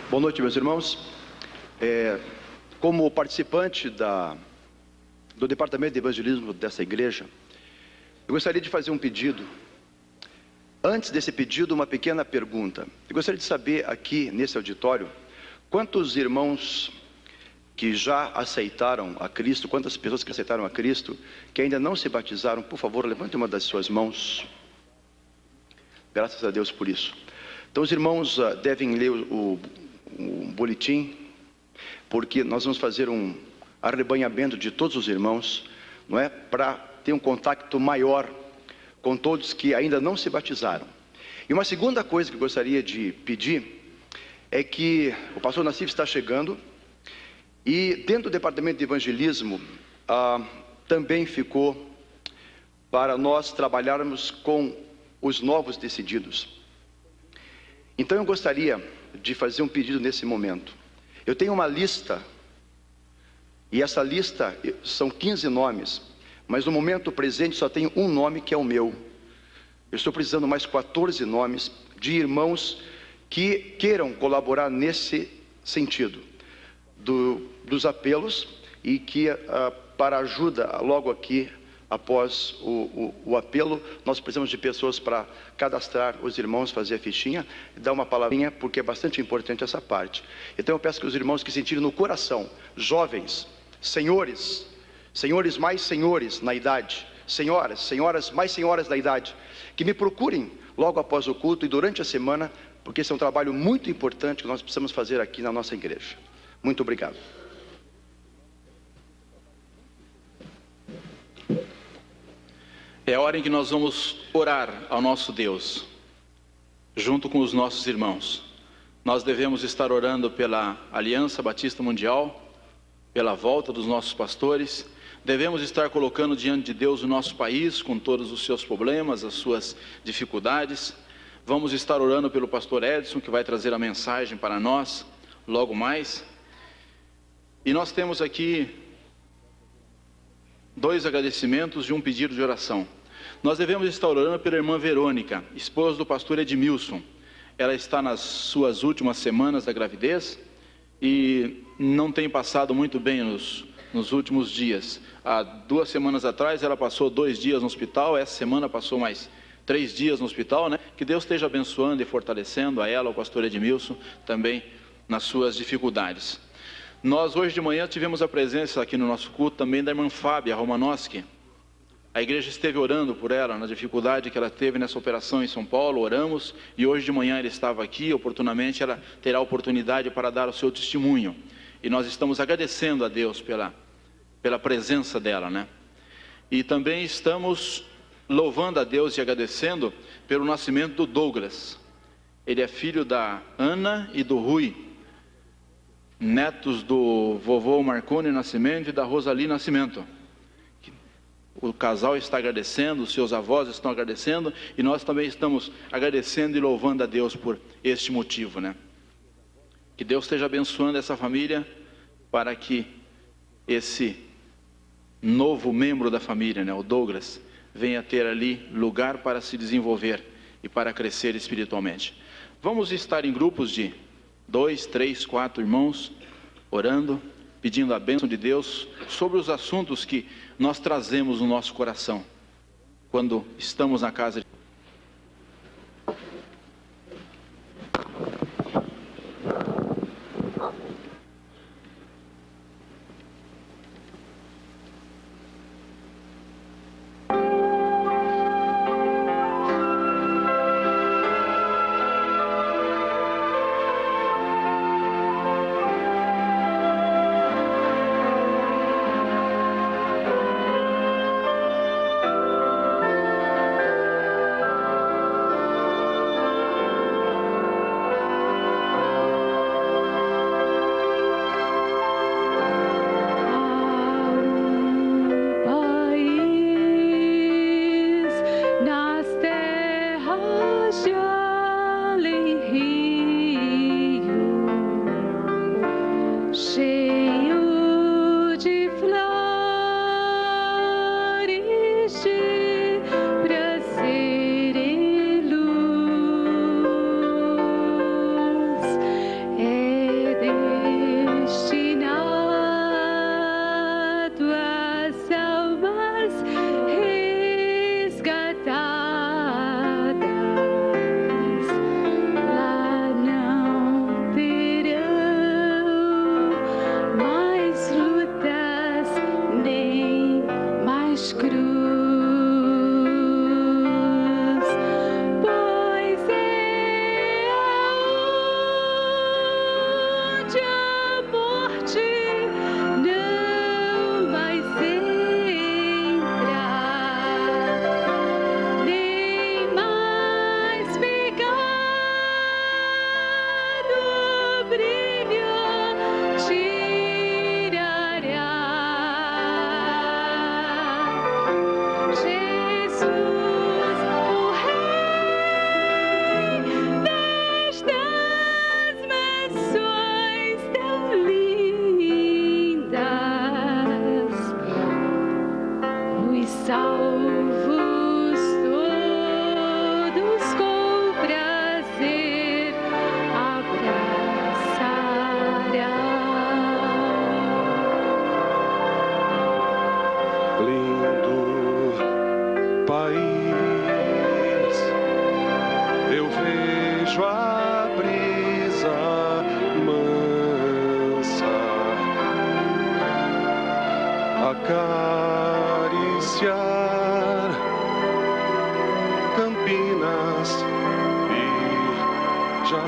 S5: Boa noite, meus irmãos. Como participante do Departamento de Evangelismo dessa igreja, eu gostaria de fazer um pedido. Antes desse pedido, uma pequena pergunta. Eu gostaria de saber aqui, nesse auditório, quantos irmãos que já aceitaram a Cristo, quantas pessoas que aceitaram a Cristo, que ainda não se batizaram. Por favor, levante uma das suas mãos. Graças a Deus por isso. Então os irmãos devem ler o boletim, porque nós vamos fazer um arrebanhamento de todos os irmãos, não é? Para ter um contato maior com todos que ainda não se batizaram. E uma segunda coisa que eu gostaria de pedir é que o pastor Nassif está chegando e dentro do departamento de evangelismo também ficou para nós trabalharmos com os novos decididos. Então eu gostaria de fazer um pedido nesse momento. Eu tenho uma lista, e essa lista são 15 nomes, mas no momento presente só tenho um nome que é o meu. Eu estou precisando mais 14 nomes de irmãos que queiram colaborar nesse sentido, dos apelos, e que para ajuda logo aqui, após o apelo, nós precisamos de pessoas para cadastrar os irmãos, fazer a fichinha, dar uma palavrinha, porque é bastante importante essa parte. Então eu peço que os irmãos que sentirem no coração, jovens, senhores mais senhores na idade, senhoras mais senhoras da idade, que me procurem logo após o culto e durante a semana, porque esse é um trabalho muito importante que nós precisamos fazer aqui na nossa igreja. Muito obrigado.
S7: É a hora em que nós vamos orar ao nosso Deus, junto com os nossos irmãos. Nós devemos estar orando pela Aliança Batista Mundial, pela volta dos nossos pastores. Devemos estar colocando diante de Deus o nosso país, com todos os seus problemas, as suas dificuldades. Vamos estar orando pelo pastor Edson, que vai trazer a mensagem para nós, logo mais. E nós temos aqui 2 agradecimentos e um pedido de oração. Nós devemos estar orando pela irmã Verônica, esposa do pastor Edmilson. Ela está nas suas últimas semanas da gravidez e não tem passado muito bem nos últimos dias. Há 2 semanas atrás ela passou 2 dias no hospital, essa semana passou mais 3 dias no hospital, né? Que Deus esteja abençoando e fortalecendo a ela, ao pastor Edmilson, também nas suas dificuldades. Nós hoje de manhã tivemos a presença aqui no nosso culto também da irmã Fábia Romanowski. A igreja esteve orando por ela, na dificuldade que ela teve nessa operação em São Paulo, oramos, e hoje de manhã ela estava aqui, oportunamente ela terá a oportunidade para dar o seu testemunho. E nós estamos agradecendo a Deus pela presença dela, né? E também estamos louvando a Deus e agradecendo pelo nascimento do Douglas. Ele é filho da Ana e do Rui, netos do vovô Marconi Nascimento e da Rosali Nascimento. O casal está agradecendo, os seus avós estão agradecendo, e nós também estamos agradecendo e louvando a Deus por este motivo, né? Que Deus esteja abençoando essa família para que esse novo membro da família, né, o Douglas, venha ter ali lugar para se desenvolver e para crescer espiritualmente. Vamos estar em grupos de 2, 3, 4 irmãos, orando, pedindo a bênção de Deus sobre os assuntos que nós trazemos no nosso coração quando estamos na casa de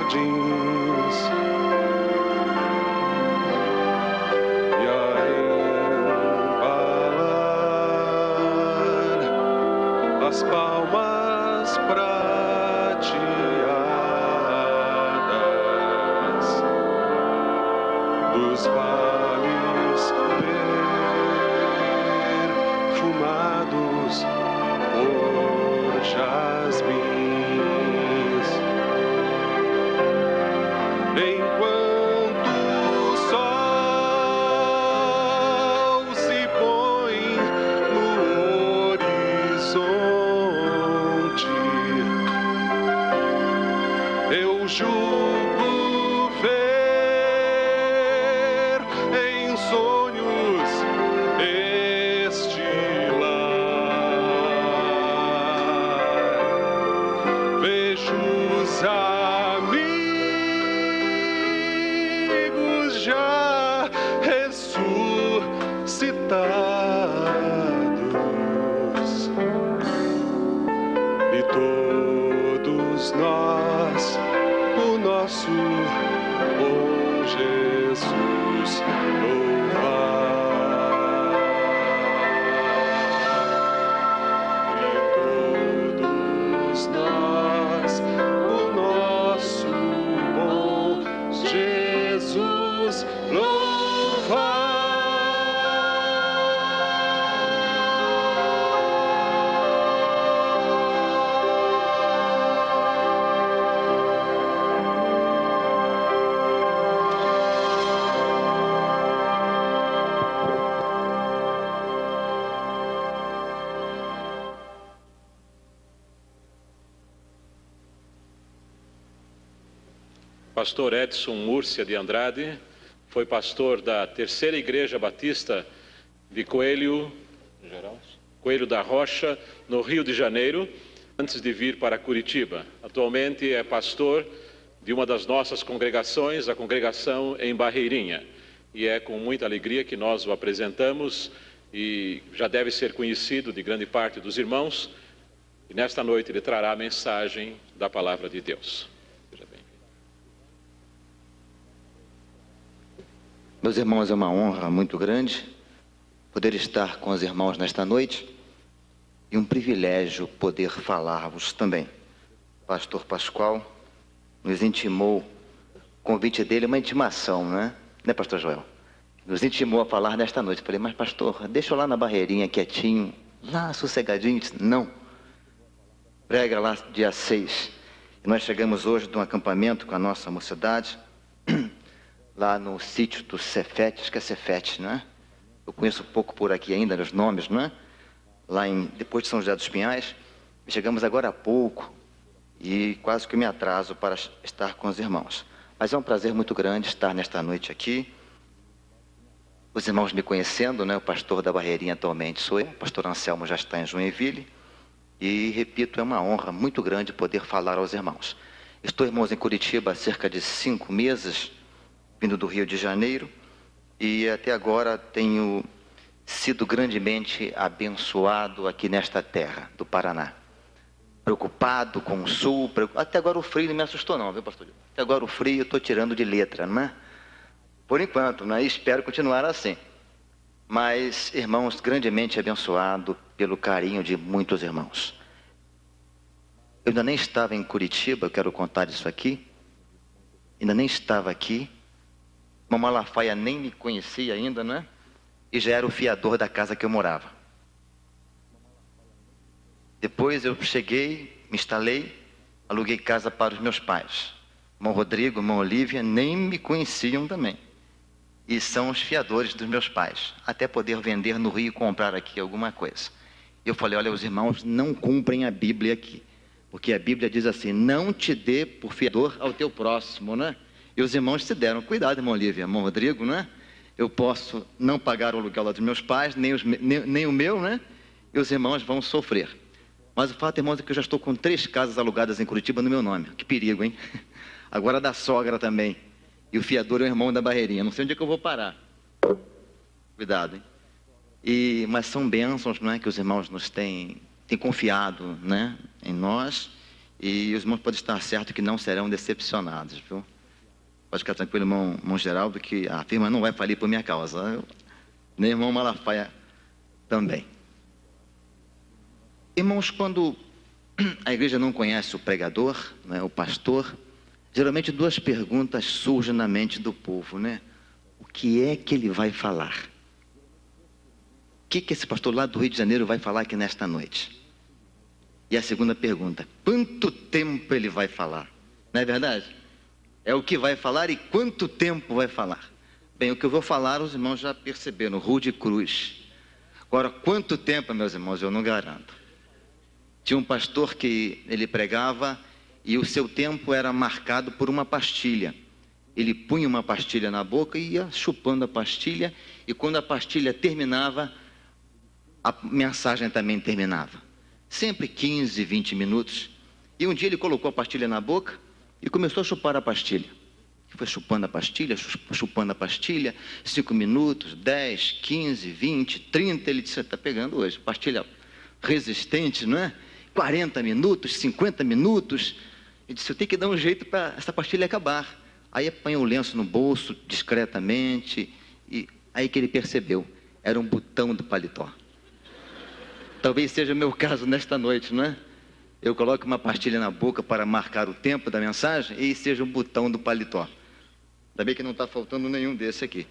S15: jardins e a embalar as palmas prateadas dos vales perfumados por jasmins, enquanto o sol se põe no horizonte, eu julgo ver em sonhos este lar. Vejo os amigos já ressuscitados e todos nós, o nosso bom Jesus, louvar. E todos nós, o nosso bom Jesus, louvar.
S1: Pastor Edson Múrcia de Andrade foi pastor da Terceira Igreja Batista de Coelho da Rocha, no Rio de Janeiro, antes de vir para Curitiba. Atualmente é pastor de uma das nossas congregações, a congregação em Barreirinha. E é com muita alegria que nós o apresentamos e já deve ser conhecido de grande parte dos irmãos. E nesta noite ele trará a mensagem da Palavra de Deus.
S16: Meus irmãos, é uma honra muito grande poder estar com os irmãos nesta noite e um privilégio poder falar-vos também. O pastor Pascoal nos intimou, o convite dele é uma intimação, né, pastor Joel? Nos intimou a falar nesta noite. Eu falei, mas pastor, deixa eu lá na Barreirinha quietinho, lá sossegadinho. Disse, não, prega lá dia 6. E nós chegamos hoje de um acampamento com a nossa mocidade, lá no sítio do Cefete, acho que é Cefete, não é? Eu conheço pouco por aqui ainda, os nomes, não é? Lá depois de São José dos Pinhais, chegamos agora há pouco e quase que me atraso para estar com os irmãos. Mas é um prazer muito grande estar nesta noite aqui. Os irmãos me conhecendo, né? O pastor da Barreirinha atualmente sou eu, o pastor Anselmo já está em Joinville. E, repito, é uma honra muito grande poder falar aos irmãos. Estou, irmãos, em Curitiba há cerca de 5 meses, vindo do Rio de Janeiro, e até agora tenho sido grandemente abençoado aqui nesta terra do Paraná. Preocupado com o sul, até agora o frio não me assustou não, viu, pastor? Até agora o frio eu estou tirando de letra, não é? Por enquanto, né? Espero continuar assim. Mas, irmãos, grandemente abençoado pelo carinho de muitos irmãos. Eu ainda nem estava em Curitiba, eu quero contar isso aqui. Ainda nem estava aqui. Mamãe Malafaia nem me conhecia ainda, né? E já era o fiador da casa que eu morava. Depois eu cheguei, me instalei, aluguei casa para os meus pais. Irmão Rodrigo, irmão Olívia, nem me conheciam também. E são os fiadores dos meus pais, até poder vender no Rio e comprar aqui alguma coisa. Eu falei, olha, os irmãos não cumprem a Bíblia aqui. Porque a Bíblia diz assim, não te dê por fiador ao teu próximo, né? E os irmãos se deram, cuidado, irmão Olívia, irmão Rodrigo, né? Eu posso não pagar o aluguel lá dos meus pais, nem o meu, né? E os irmãos vão sofrer. Mas o fato, irmãos, é que eu já estou com 3 casas alugadas em Curitiba no meu nome. Que perigo, hein? Agora da sogra também. E o fiador é o irmão da Barreirinha. Não sei onde é que eu vou parar. Cuidado, hein? Mas são bênçãos, não é? Que os irmãos nos têm confiado, né? Em nós. E os irmãos podem estar certos que não serão decepcionados, viu? Pode ficar tranquilo, irmão Geraldo, que a firma não vai falir por minha causa. Nem irmão Malafaia também. Irmãos, quando a igreja não conhece o pregador, né, o pastor, geralmente duas perguntas surgem na mente do povo, né? O que é que ele vai falar? O que esse pastor lá do Rio de Janeiro vai falar aqui nesta noite? E a segunda pergunta, quanto tempo ele vai falar? Não é verdade? É o que vai falar e quanto tempo vai falar? Bem, o que eu vou falar, os irmãos já perceberam, rude cruz. Agora, quanto tempo, meus irmãos, eu não garanto. Tinha um pastor que ele pregava e o seu tempo era marcado por uma pastilha. Ele punha uma pastilha na boca e ia chupando a pastilha, e quando a pastilha terminava, a mensagem também terminava. Sempre 15, 20 minutos. E um dia ele colocou a pastilha na boca e começou a chupar a pastilha. Foi chupando a pastilha, 5 minutos, 10, 15, 20, 30, ele disse, está pegando hoje, pastilha resistente, não é? 40 minutos, 50 minutos, ele disse, eu tenho que dar um jeito para essa pastilha acabar. Aí apanhou o lenço no bolso, discretamente, e aí que ele percebeu, era um botão do paletó. Talvez seja o meu caso nesta noite, não é? Eu coloco uma pastilha na boca para marcar o tempo da mensagem e seja um botão do paletó. Ainda bem que não está faltando nenhum desse aqui.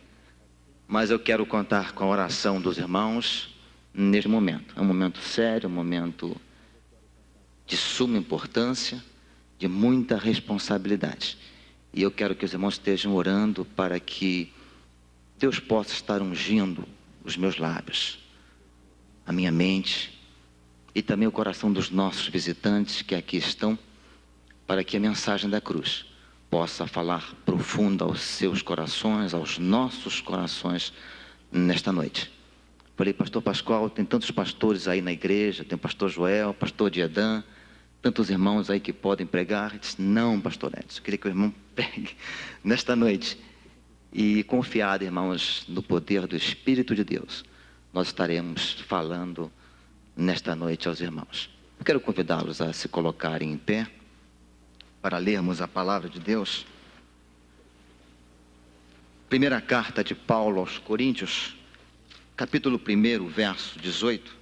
S16: Mas eu quero contar com a oração dos irmãos neste momento. É um momento sério, um momento de suma importância, de muita responsabilidade. E eu quero que os irmãos estejam orando para que Deus possa estar ungindo os meus lábios, a minha mente e também o coração dos nossos visitantes que aqui estão, para que a mensagem da cruz possa falar profundo aos seus corações, aos nossos corações nesta noite. Falei, pastor Pascoal, tem tantos pastores aí na igreja, tem o pastor Joel, pastor Diedan, tantos irmãos aí que podem pregar. Ele disse, não, pastor Edson, eu queria que o irmão pregue nesta noite. E confiado, irmãos, no poder do Espírito de Deus, nós estaremos falando nesta noite aos irmãos. Eu quero convidá-los a se colocarem em pé para lermos a palavra de Deus. Primeira carta de Paulo aos Coríntios, capítulo 1, verso 18.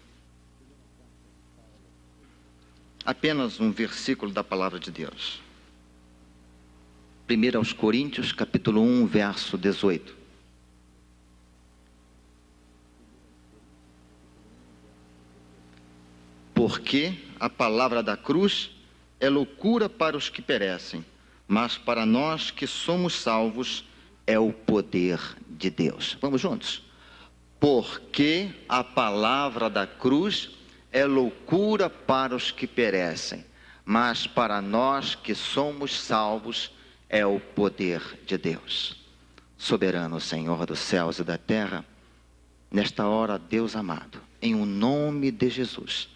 S16: Apenas um versículo da palavra de Deus. 1 aos Coríntios, capítulo 1, verso 18. Porque a palavra da cruz é loucura para os que perecem, mas para nós que somos salvos é o poder de Deus. Vamos juntos? Porque a palavra da cruz é loucura para os que perecem, mas para nós que somos salvos é o poder de Deus. Soberano Senhor dos céus e da terra, nesta hora, Deus amado, em o nome de Jesus,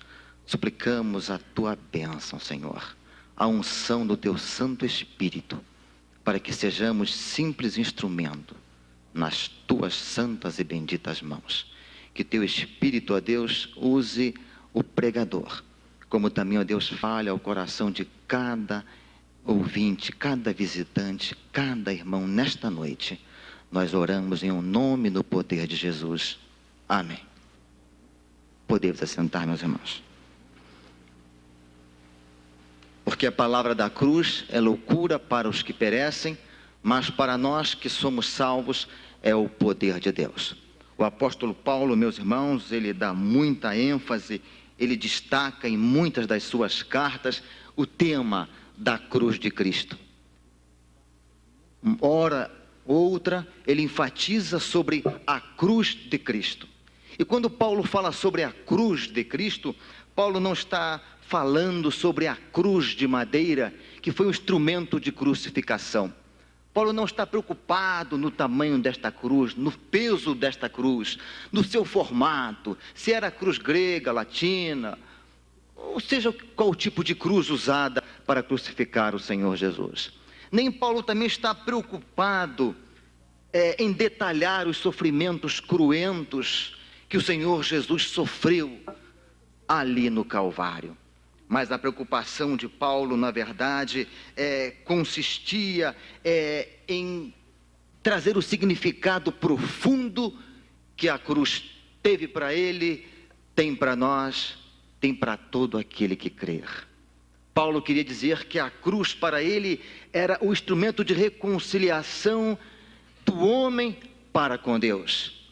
S16: suplicamos a tua bênção, Senhor, a unção do teu Santo Espírito, para que sejamos simples instrumento nas tuas santas e benditas mãos. Que teu Espírito, ó Deus, use o pregador, como também, ó Deus, fale ao coração de cada ouvinte, cada visitante, cada irmão nesta noite. Nós oramos em um nome no poder de Jesus. Amém. Podemos assentar, meus irmãos. Porque a palavra da cruz é loucura para os que perecem, mas para nós que somos salvos é o poder de Deus. O apóstolo Paulo, meus irmãos, ele dá muita ênfase, ele destaca em muitas das suas cartas o tema da cruz de Cristo. Ora, outra, ele enfatiza sobre a cruz de Cristo. E quando Paulo fala sobre a cruz de Cristo, Paulo não está falando sobre a cruz de madeira, que foi um instrumento de crucificação. Paulo não está preocupado no tamanho desta cruz, no peso desta cruz, no seu formato, se era cruz grega, latina, ou seja, qual tipo de cruz usada para crucificar o Senhor Jesus. Nem Paulo também está preocupado em detalhar os sofrimentos cruentos que o Senhor Jesus sofreu ali no Calvário. Mas a preocupação de Paulo, na verdade, consistia em trazer o significado profundo que a cruz teve para ele, tem para nós, tem para todo aquele que crer. Paulo queria dizer que a cruz para ele era o instrumento de reconciliação do homem para com Deus.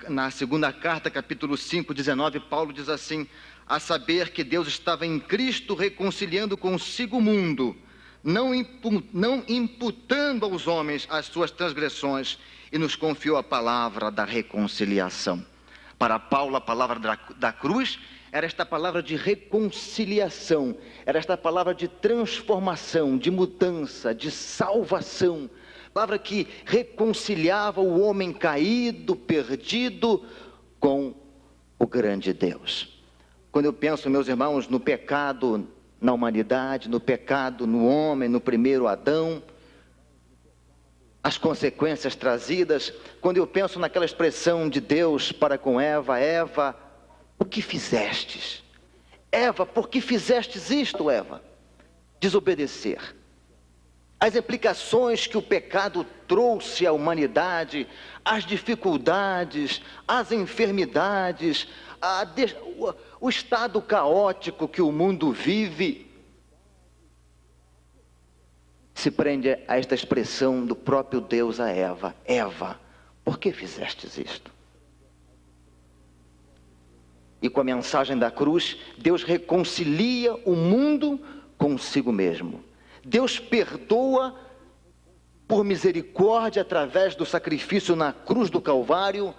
S16: Na segunda carta, capítulo 5, 19, Paulo diz assim: a saber que Deus estava em Cristo reconciliando consigo o mundo, não imputando aos homens as suas transgressões, e nos confiou a palavra da reconciliação. Para Paulo, a palavra da cruz era esta palavra de reconciliação, era esta palavra de transformação, de mudança, de salvação, palavra que reconciliava o homem caído, perdido, com o grande Deus. Quando eu penso, meus irmãos, no pecado na humanidade, no pecado no homem, no primeiro Adão, as consequências trazidas, quando eu penso naquela expressão de Deus para com Eva: Eva, o que fizestes? Eva, por que fizestes isto, Eva? Desobedecer. As implicações que o pecado trouxe à humanidade, as dificuldades, as enfermidades, o estado caótico que o mundo vive, se prende a esta expressão do próprio Deus a Eva: Eva, por que fizestes isto? E com a mensagem da cruz, Deus reconcilia o mundo consigo mesmo. Deus perdoa por misericórdia, através do sacrifício na cruz do Calvário,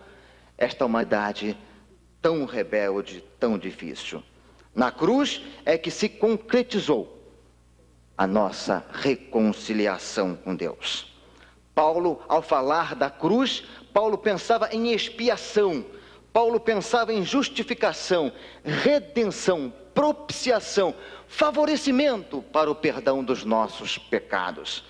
S16: esta humanidade tão rebelde, tão difícil. Na cruz é que se concretizou a nossa reconciliação com Deus. Paulo, ao falar da cruz, Paulo pensava em expiação, Paulo pensava em justificação, redenção, propiciação, favorecimento para o perdão dos nossos pecados.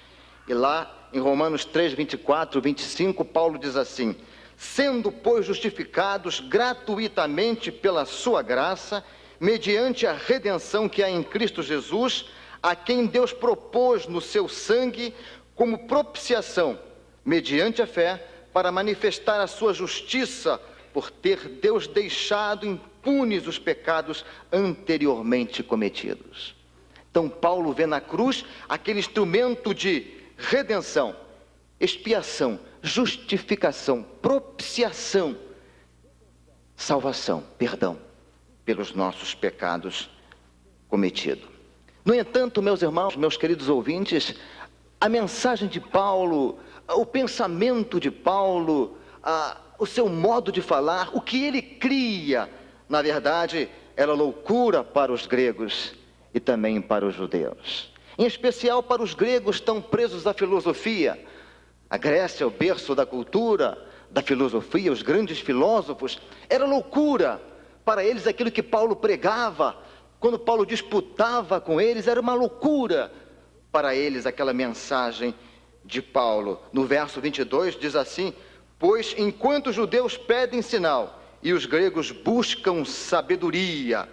S16: E lá em Romanos 3, 24, 25, Paulo diz assim: sendo, pois, justificados gratuitamente pela sua graça, mediante a redenção que há em Cristo Jesus, a quem Deus propôs no seu sangue como propiciação, mediante a fé, para manifestar a sua justiça, por ter Deus deixado impunes os pecados anteriormente cometidos. Então Paulo vê na cruz aquele instrumento de redenção, expiação, justificação, propiciação, salvação, perdão pelos nossos pecados cometidos. No entanto, meus irmãos, meus queridos ouvintes, a mensagem de Paulo, o pensamento de Paulo, o seu modo de falar, o que ele cria, na verdade, era loucura para os gregos e também para os judeus. Em especial para os gregos tão presos à filosofia. A Grécia, o berço da cultura, da filosofia, os grandes filósofos, era loucura para eles aquilo que Paulo pregava. Quando Paulo disputava com eles, era uma loucura para eles aquela mensagem de Paulo. No verso 22 diz assim: pois enquanto os judeus pedem sinal e os gregos buscam sabedoria.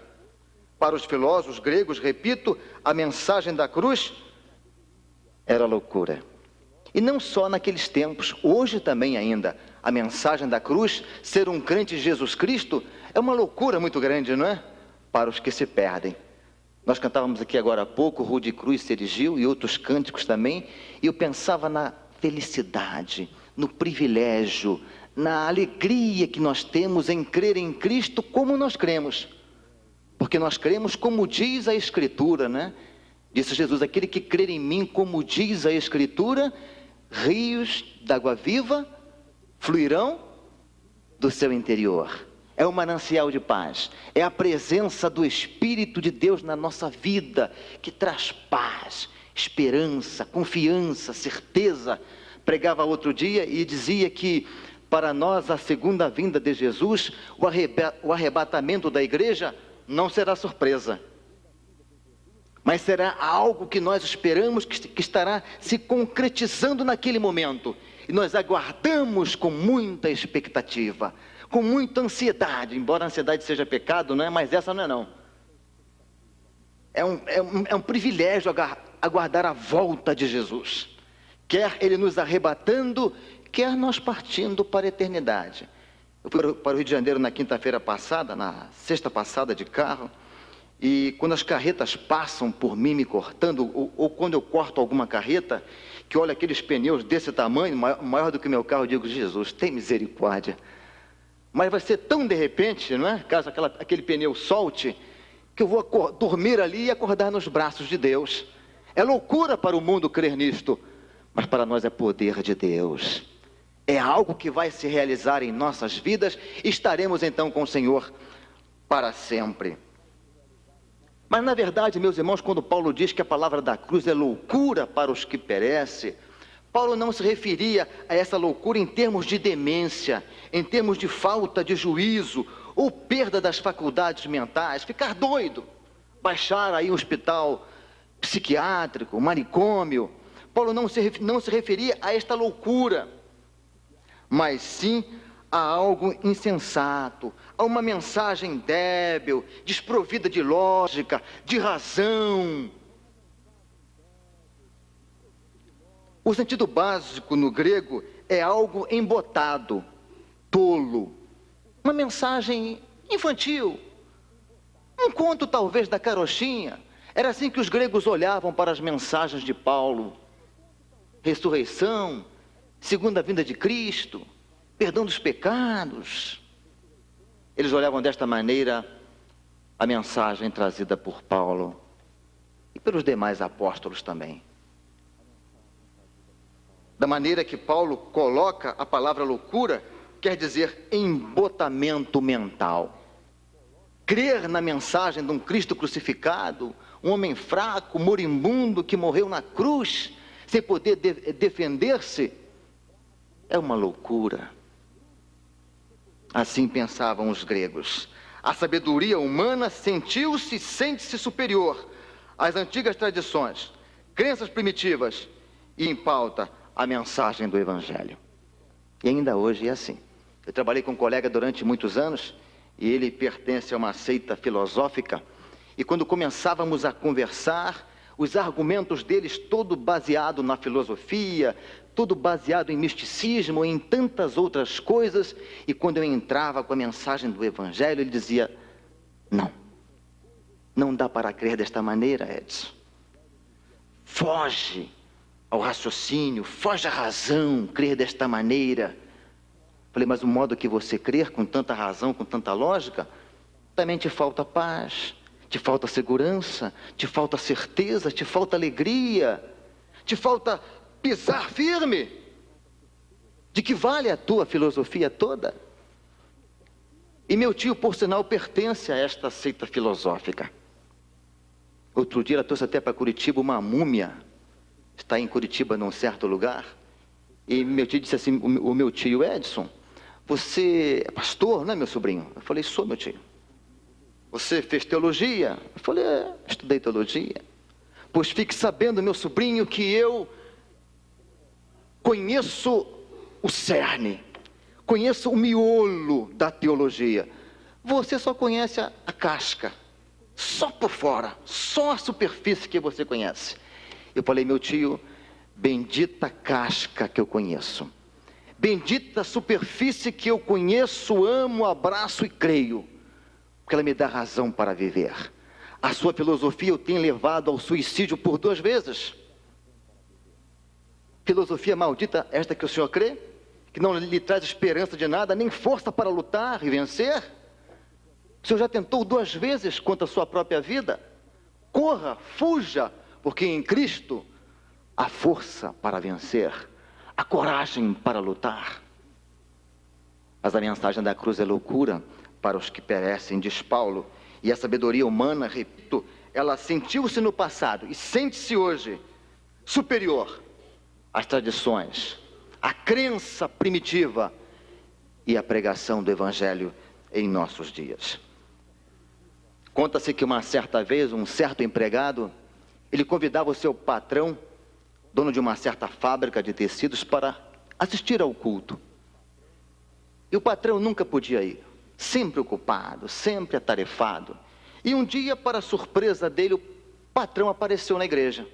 S16: Para os filósofos gregos, repito, a mensagem da cruz era loucura. E não só naqueles tempos, hoje também ainda, a mensagem da cruz, ser um crente em Jesus Cristo, é uma loucura muito grande, não é? Para os que se perdem. Nós cantávamos aqui agora há pouco, Rude Cruz se erigiu, e outros cânticos também, e eu pensava na felicidade, no privilégio, na alegria que nós temos em crer em Cristo como nós cremos. Porque nós cremos como diz a Escritura, né? Disse Jesus: aquele que crer em mim, como diz a Escritura, rios d'água viva fluirão do seu interior. É um manancial de paz, é a presença do Espírito de Deus na nossa vida, que traz paz, esperança, confiança, certeza. Pregava outro dia e dizia que para nós a segunda vinda de Jesus, o arrebatamento da igreja, não será surpresa, mas será algo que nós esperamos que estará se concretizando naquele momento, e nós aguardamos com muita expectativa, com muita ansiedade, embora a ansiedade seja pecado, não é? Mas essa não é não. É um privilégio aguardar a volta de Jesus. Quer Ele nos arrebatando, quer nós partindo para a eternidade. Eu fui para o Rio de Janeiro na quinta-feira passada, na sexta passada de carro, e quando as carretas passam por mim me cortando, ou quando eu corto alguma carreta, que olha aqueles pneus desse tamanho, maior do que o meu carro, eu digo, Jesus, tem misericórdia. Mas vai ser tão de repente, não é? Caso aquele pneu solte, que eu vou dormir ali e acordar nos braços de Deus. É loucura para o mundo crer nisto, mas para nós é poder de Deus. É algo que vai se realizar em nossas vidas e estaremos então com o Senhor para sempre. Mas na verdade, meus irmãos, quando Paulo diz que a palavra da cruz é loucura para os que perecem, Paulo não se referia a essa loucura em termos de demência, em termos de falta de juízo, ou perda das faculdades mentais, ficar doido, baixar aí um hospital psiquiátrico, manicômio. Paulo não se referia a esta loucura, mas sim a algo insensato, a uma mensagem débil, desprovida de lógica, de razão. O sentido básico no grego é algo embotado, tolo, uma mensagem infantil, um conto talvez da carochinha. Era assim que os gregos olhavam para as mensagens de Paulo: ressurreição, segunda vinda de Cristo, perdão dos pecados. Eles olhavam desta maneira a mensagem trazida por Paulo e pelos demais apóstolos também. Da maneira que Paulo coloca a palavra loucura, quer dizer embotamento mental. Crer na mensagem de um Cristo crucificado, um homem fraco, moribundo, que morreu na cruz, sem poder defender-se, é uma loucura. Assim pensavam os gregos. A sabedoria humana sentiu-se e sente-se superior às antigas tradições, crenças primitivas, e em pauta a mensagem do Evangelho. E ainda hoje é assim. Eu trabalhei com um colega durante muitos anos, e ele pertence a uma seita filosófica, e quando começávamos a conversar, os argumentos deles todo baseado na filosofia, tudo baseado em misticismo, em tantas outras coisas, e quando eu entrava com a mensagem do Evangelho, ele dizia: não dá para crer desta maneira, Edson. Foge ao raciocínio, foge à razão, crer desta maneira. Falei, mas o modo que você crer, com tanta razão, com tanta lógica, também te falta paz, te falta segurança, te falta certeza, te falta alegria, te falta pisar firme. De que vale a tua filosofia toda? E meu tio, por sinal, pertence a esta seita filosófica. Outro dia ela trouxe até para Curitiba uma múmia. Está em Curitiba, num certo lugar. E meu tio disse assim, o meu tio Edson, você é pastor, não é, meu sobrinho? Eu falei, sou, meu tio. Você fez teologia? Eu falei, estudei teologia. Pois fique sabendo, meu sobrinho, que eu conheço o cerne, conheço o miolo da teologia. Você só conhece a casca, só por fora, só a superfície que você conhece. Eu falei, meu tio, bendita casca que eu conheço, bendita superfície que eu conheço, amo, abraço e creio, porque ela me dá razão para viver. A sua filosofia o tem levado ao suicídio por 2 vezes. Filosofia maldita esta que o senhor crê, que não lhe traz esperança de nada, nem força para lutar e vencer. O senhor já tentou 2 vezes contra a sua própria vida. Corra, fuja, porque em Cristo há força para vencer, a coragem para lutar. Mas a mensagem da cruz é loucura para os que perecem, diz Paulo. E a sabedoria humana, repito, ela sentiu-se no passado e sente-se hoje superior às tradições, à crença primitiva e à pregação do Evangelho em nossos dias. Conta-se que uma certa vez, um certo empregado, ele convidava o seu patrão, dono de uma certa fábrica de tecidos, para assistir ao culto. E o patrão nunca podia ir, sempre ocupado, sempre atarefado. E um dia, para surpresa dele, patrão apareceu na igreja.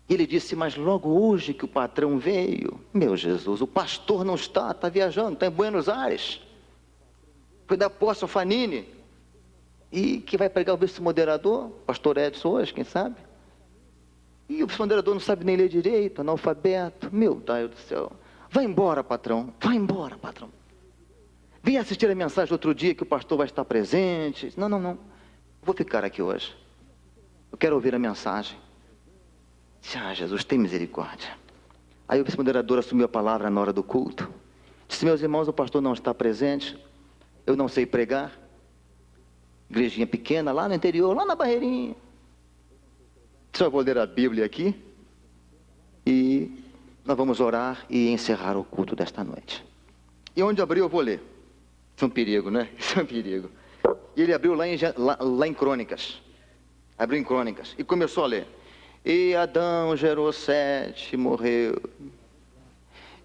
S16: E ele disse, mas logo hoje que o patrão veio, meu Jesus, o pastor não está viajando, está em Buenos Aires. Foi da posse ao Fanini. E que vai pregar o vice-moderador, pastor Edson hoje, quem sabe? E o vice-moderador não sabe nem ler direito, analfabeto. Meu Deus do céu. Vai embora, patrão. Vai embora, patrão. Vem assistir a mensagem outro dia que o pastor vai estar presente. Não. Vou ficar aqui hoje. Eu quero ouvir a mensagem. Jesus, tem misericórdia. Aí o vice-moderador assumiu a palavra na hora do culto. Disse, meus irmãos, o pastor não está presente. Eu não sei pregar. Igrejinha pequena, lá no interior, lá na Barreirinha. Só vou ler a Bíblia aqui. E nós vamos orar e encerrar o culto desta noite. E onde abriu eu vou ler. Isso é um perigo, né? Isso é um perigo. E ele abriu lá em Crônicas. Abriu em Crônicas. E começou a ler. E Adão gerou Sete, morreu.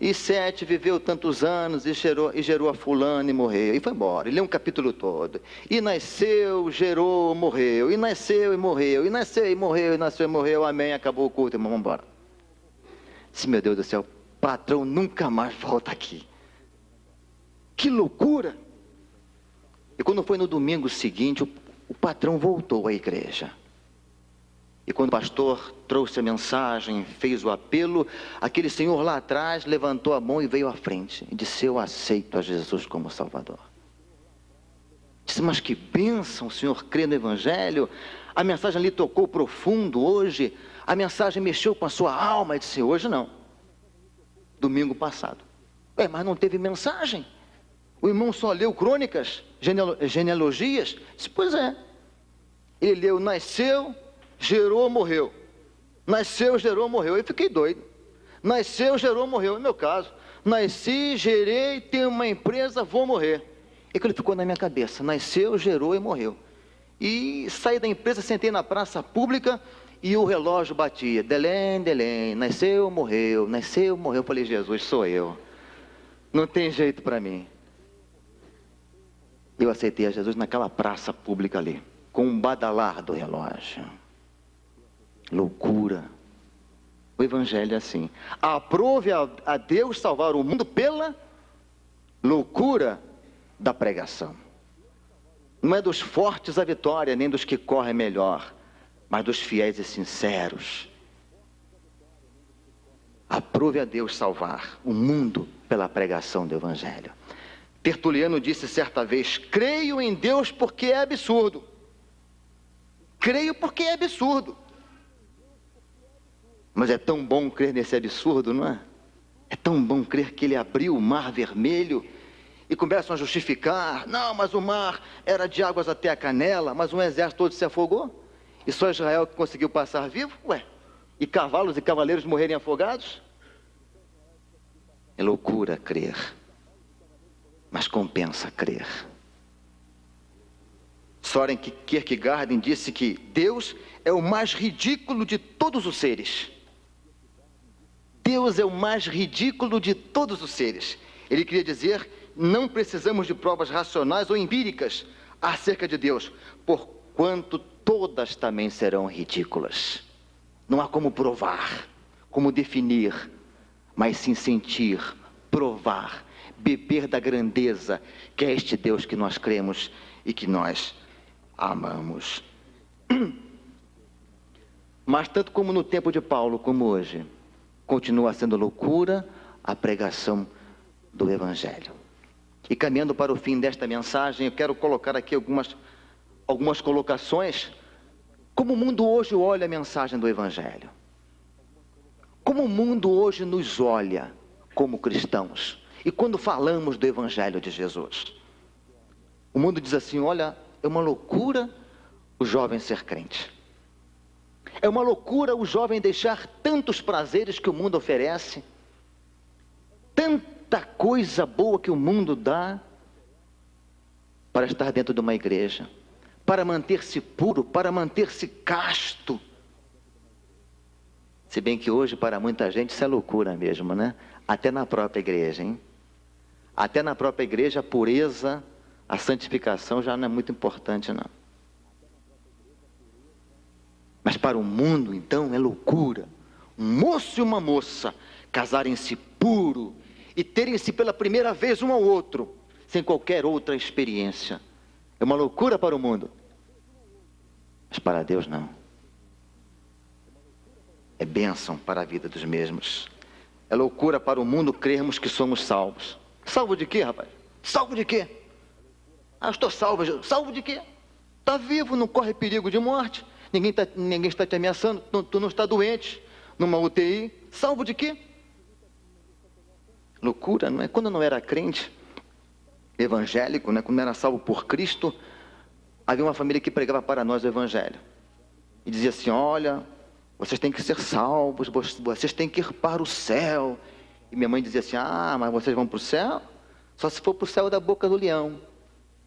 S16: E Sete viveu tantos anos e gerou a fulano e morreu. E foi embora. E leu um capítulo todo. E nasceu, gerou, morreu. E nasceu e morreu. E nasceu e morreu. E nasceu e morreu. Amém. Acabou o culto. Vamos embora. Disse, meu Deus do céu, patrão nunca mais volta aqui. Que loucura! E quando foi no domingo seguinte, o patrão voltou à igreja. E quando o pastor trouxe a mensagem, fez o apelo, aquele senhor lá atrás levantou a mão e veio à frente. E disse, eu aceito a Jesus como Salvador. Disse, mas que bênção, o senhor crê no Evangelho? A mensagem lhe tocou profundo hoje. A mensagem mexeu com a sua alma. E disse, hoje não. Domingo passado. Mas não teve mensagem? O irmão só leu Crônicas, genealogias? Disse, pois é. Ele leu, nasceu, gerou, morreu. Nasceu, gerou, morreu. Eu fiquei doido. Nasceu, gerou, morreu. É meu caso. Nasci, gerei, tenho uma empresa, vou morrer. E aquilo ficou na minha cabeça. Nasceu, gerou e morreu. E saí da empresa, sentei na praça pública e o relógio batia. Delém, delém. Nasceu, morreu. Nasceu, morreu. Eu falei, Jesus, sou eu. Não tem jeito para mim. Eu aceitei a Jesus naquela praça pública ali, com um badalar do relógio. Loucura. O Evangelho é assim. Aprove a Deus salvar o mundo pela loucura da pregação. Não é dos fortes a vitória, nem dos que correm melhor, mas dos fiéis e sinceros. Aprove a Deus salvar o mundo pela pregação do Evangelho. Tertuliano disse certa vez, creio em Deus porque é absurdo. Creio porque é absurdo. Mas é tão bom crer nesse absurdo, não é? É tão bom crer que ele abriu o mar vermelho e começam a justificar. Não, mas o mar era de águas até a canela, mas um exército todo se afogou. E só Israel que conseguiu passar vivo? Ué, e cavalos e cavaleiros morrerem afogados? É loucura crer. Mas compensa crer. Soren Kierkegaard disse que Deus é o mais ridículo de todos os seres. Deus é o mais ridículo de todos os seres. Ele queria dizer, não precisamos de provas racionais ou empíricas acerca de Deus, porquanto todas também serão ridículas. Não há como provar, como definir, mas sim sentir, provar, beber da grandeza que é este Deus que nós cremos e que nós amamos. Mas tanto como no tempo de Paulo como hoje, continua sendo loucura a pregação do Evangelho. E caminhando para o fim desta mensagem, eu quero colocar aqui algumas colocações. Como o mundo hoje olha a mensagem do Evangelho? Como o mundo hoje nos olha como cristãos? E quando falamos do Evangelho de Jesus? O mundo diz assim, olha, é uma loucura o jovem ser crente. É uma loucura o jovem deixar tantos prazeres que o mundo oferece. Tanta coisa boa que o mundo dá para estar dentro de uma igreja. Para manter-se puro, para manter-se casto. Se bem que hoje para muita gente isso é loucura mesmo, né? Até na própria igreja, hein? Até na própria igreja a pureza, a santificação já não é muito importante, não. Mas para o mundo, então, é loucura. Um moço e uma moça casarem-se puro e terem-se pela primeira vez um ao outro, sem qualquer outra experiência. É uma loucura para o mundo. Mas para Deus não. É bênção para a vida dos mesmos. É loucura para o mundo crermos que somos salvos. Salvo de quê, rapaz? Salvo de quê? Ah, eu estou salvo. Salvo de quê? Está vivo, não corre perigo de morte. Ninguém está te ameaçando. Tu não está doente numa UTI. Salvo de quê? Loucura, não é? Quando eu não era crente, evangélico, né? Quando não era salvo por Cristo, havia uma família que pregava para nós o evangelho. E dizia assim, olha, vocês têm que ser salvos, vocês têm que ir para o céu. E minha mãe dizia assim, ah, mas vocês vão para o céu? Só se for para o céu da boca do leão.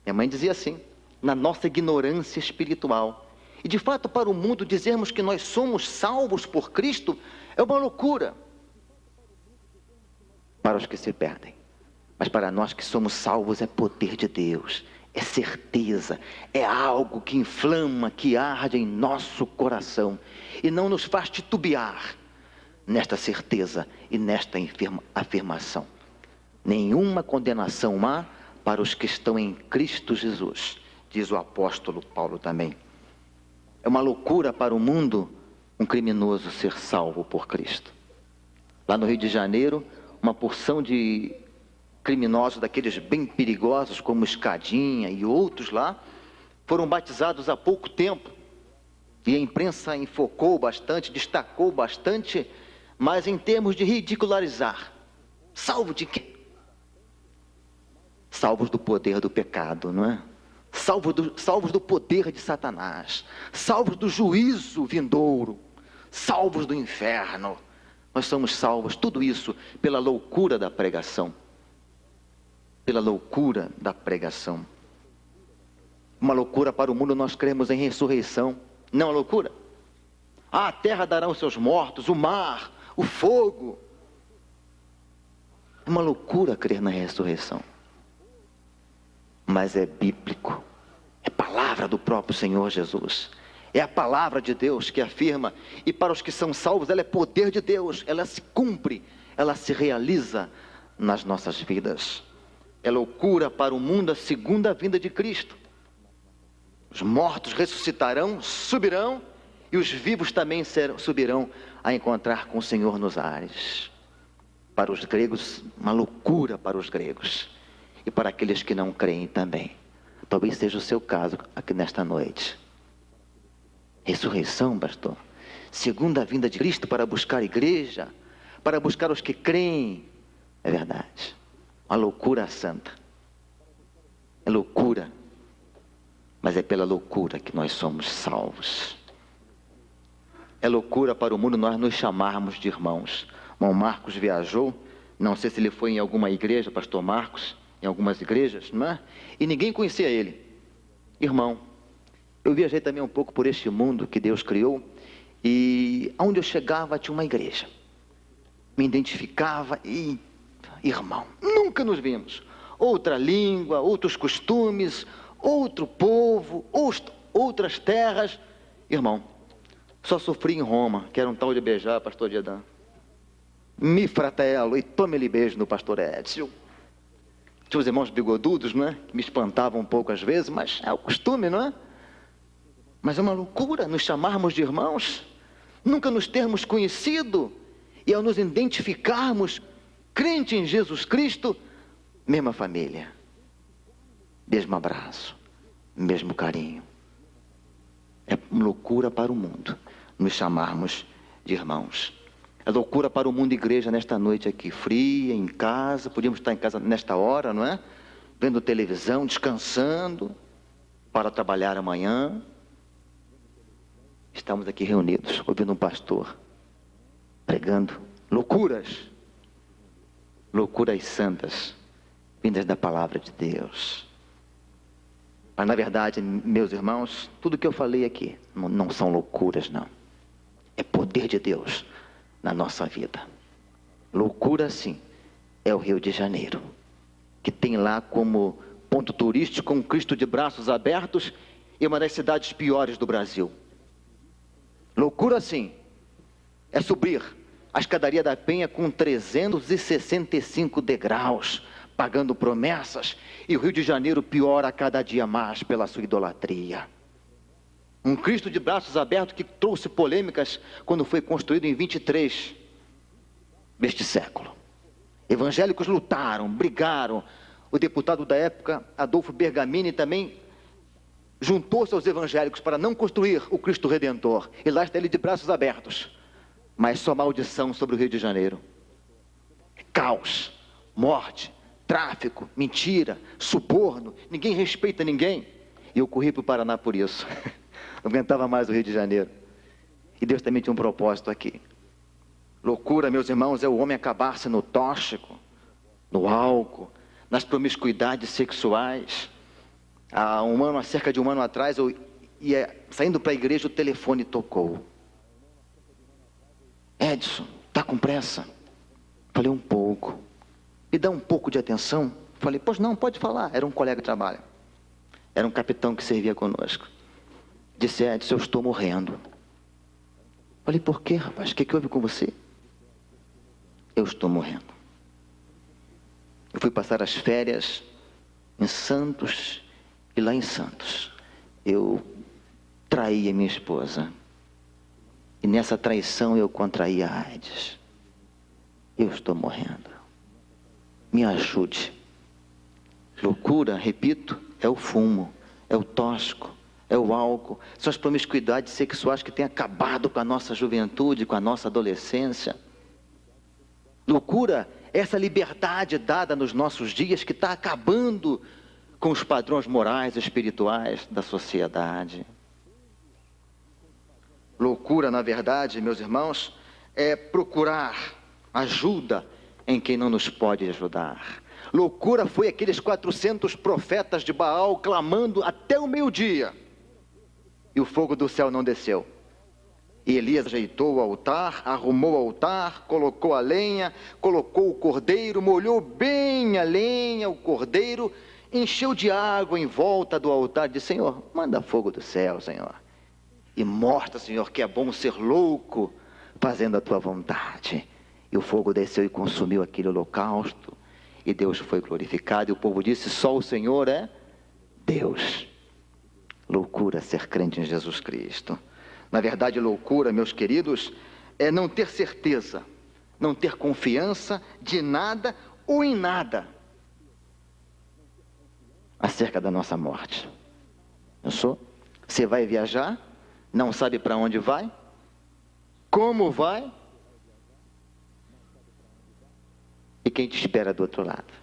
S16: Minha mãe dizia assim, na nossa ignorância espiritual. E de fato, para o mundo, dizermos que nós somos salvos por Cristo é uma loucura. Para os que se perdem. Mas para nós que somos salvos é poder de Deus. É certeza, é algo que inflama, que arde em nosso coração e não nos faz titubear nesta certeza e nesta afirmação. Nenhuma condenação há para os que estão em Cristo Jesus, diz o apóstolo Paulo também. É uma loucura para o mundo um criminoso ser salvo por Cristo. Lá no Rio de Janeiro, uma porção de criminosos daqueles bem perigosos, como Escadinha e outros lá, foram batizados há pouco tempo. E a imprensa enfocou bastante, destacou bastante, mas em termos de ridicularizar. Salvo de quê? Salvos do poder do pecado, não é? Salvos do poder de Satanás. Salvos do juízo vindouro. Salvos do inferno. Nós somos salvos, tudo isso, pela loucura da pregação. Pela loucura da pregação. Uma loucura para o mundo, nós cremos em ressurreição. Não é loucura? Ah, a terra dará os seus mortos, o mar, o fogo. É uma loucura crer na ressurreição. Mas é bíblico. É palavra do próprio Senhor Jesus. É a palavra de Deus que afirma. E para os que são salvos, ela é poder de Deus. Ela se cumpre, ela se realiza nas nossas vidas. É loucura para o mundo a segunda vinda de Cristo. Os mortos ressuscitarão, subirão, e os vivos também subirão a encontrar com o Senhor nos ares. Para os gregos, uma loucura para os gregos. E para aqueles que não creem também. Talvez seja o seu caso aqui nesta noite. Ressurreição, pastor. Segunda vinda de Cristo para buscar a igreja, para buscar os que creem. É verdade. Uma loucura santa. É loucura. Mas é pela loucura que nós somos salvos. É loucura para o mundo nós nos chamarmos de irmãos. Irmão Marcos viajou, não sei se ele foi em alguma igreja, pastor Marcos, em algumas igrejas, não é? E ninguém conhecia ele. Irmão, eu viajei também um pouco por este mundo que Deus criou, e onde eu chegava tinha uma igreja. Me identificava e, irmão, nunca nos vimos. Outra língua, outros costumes, outro povo, outras terras. Irmão, só sofri em Roma, que era um tal de beijar, pastor Diedan. Mi fratello, e tome-lhe beijo no pastor Edson. Tinha os irmãos bigodudos, não é? Que me espantavam um pouco às vezes, mas é o costume, não é? Mas é uma loucura nos chamarmos de irmãos, nunca nos termos conhecido, e ao nos identificarmos, crente em Jesus Cristo, mesma família, mesmo abraço, mesmo carinho. É loucura para o mundo nos chamarmos de irmãos. É loucura para o mundo, igreja, nesta noite aqui, fria, em casa, podíamos estar em casa nesta hora, não é? Vendo televisão, descansando, para trabalhar amanhã. Estamos aqui reunidos, ouvindo um pastor, pregando loucuras santas, vindas da palavra de Deus. Mas na verdade, meus irmãos, tudo que eu falei aqui, não são loucuras, não. É poder de Deus na nossa vida. Loucura, sim, é o Rio de Janeiro, que tem lá como ponto turístico um Cristo de braços abertos e uma das cidades piores do Brasil. Loucura, sim, é subir a escadaria da Penha com 365 degraus, pagando promessas, e o Rio de Janeiro piora a cada dia mais pela sua idolatria. Um Cristo de braços abertos que trouxe polêmicas quando foi construído em 23 deste século. Evangélicos lutaram, brigaram. O deputado da época, Adolfo Bergamini, também juntou-se aos evangélicos para não construir o Cristo Redentor. E lá está ele de braços abertos. Mas só maldição sobre o Rio de Janeiro. Caos, morte, tráfico, mentira, suborno. Ninguém respeita ninguém. E eu corri para o Paraná por isso. Não aguentava mais o Rio de Janeiro. E Deus também tinha um propósito aqui. Loucura, meus irmãos, é o homem acabar-se no tóxico, no álcool, nas promiscuidades sexuais. Há cerca de um ano atrás, eu ia saindo para a igreja, o telefone tocou. Edson, está com pressa? Falei, um pouco. Me dá um pouco de atenção? Falei, pois não, pode falar. Era um colega de trabalho. Era um capitão que servia conosco. Disse, Edson, eu estou morrendo. Falei, por quê, rapaz? O que houve com você? Eu estou morrendo. Eu fui passar as férias em Santos, e lá em Santos eu traí a minha esposa. E nessa traição eu contraí a AIDS. Eu estou morrendo. Me ajude. Loucura, repito, é o fumo, é o tóxico, é o álcool, são as promiscuidades sexuais que têm acabado com a nossa juventude, com a nossa adolescência. Loucura é essa liberdade dada nos nossos dias que está acabando com os padrões morais e espirituais da sociedade. Loucura, na verdade, meus irmãos, é procurar ajuda em quem não nos pode ajudar. Loucura foi aqueles 400 profetas de Baal clamando até o meio-dia. E o fogo do céu não desceu. E Elias ajeitou o altar, arrumou o altar, colocou a lenha, colocou o cordeiro, molhou bem a lenha, o cordeiro, encheu de água em volta do altar e disse, Senhor, manda fogo do céu, Senhor. E mostra, Senhor, que é bom ser louco fazendo a tua vontade. E o fogo desceu e consumiu aquele holocausto. E Deus foi glorificado. E o povo disse, só o Senhor é Deus. Loucura ser crente em Jesus Cristo. Na verdade, loucura, meus queridos, é não ter certeza, não ter confiança de nada ou em nada acerca da nossa morte. Você vai viajar, não sabe para onde vai, como vai, e quem te espera do outro lado.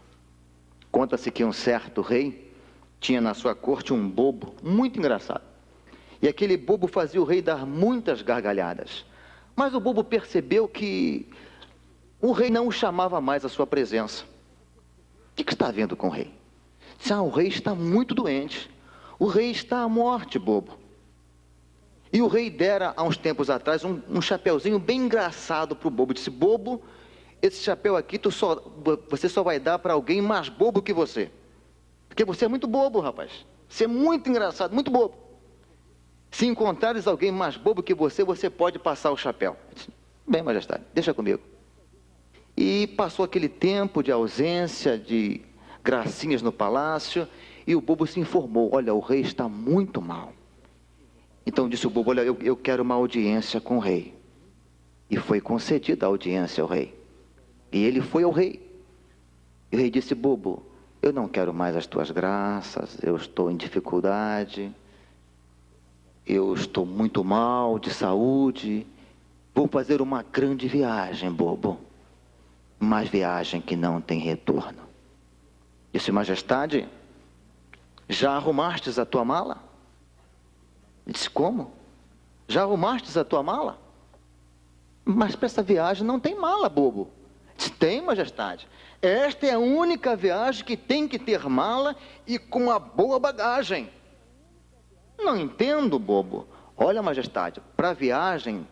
S16: Conta-se que um certo rei tinha na sua corte um bobo muito engraçado. E aquele bobo fazia o rei dar muitas gargalhadas. Mas o bobo percebeu que o rei não o chamava mais à sua presença. O que está havendo com o rei? Disse, o rei está muito doente. O rei está à morte, bobo. E o rei dera, há uns tempos atrás, um chapeuzinho bem engraçado para o bobo. Disse, bobo, esse chapéu aqui você só vai dar para alguém mais bobo que você. Porque você é muito bobo, rapaz. Você é muito engraçado, muito bobo. Se encontrares alguém mais bobo que você pode passar o chapéu. Disse, bem, majestade, deixa comigo. E passou aquele tempo de ausência, de gracinhas no palácio, e o bobo se informou, olha, o rei está muito mal. Então disse o bobo, olha, eu quero uma audiência com o rei. E foi concedida a audiência ao rei. E ele foi ao rei. E o rei disse, bobo, eu não quero mais as tuas graças, eu estou em dificuldade, eu estou muito mal de saúde, vou fazer uma grande viagem, bobo. Mas viagem que não tem retorno. Disse, majestade, já arrumastes a tua mala? Ele disse, como? Já arrumastes a tua mala? Mas para essa viagem não tem mala, bobo. Disse, tem, majestade. Esta é a única viagem que tem que ter mala e com uma boa bagagem. Não entendo, bobo. Olha, majestade, para a viagem,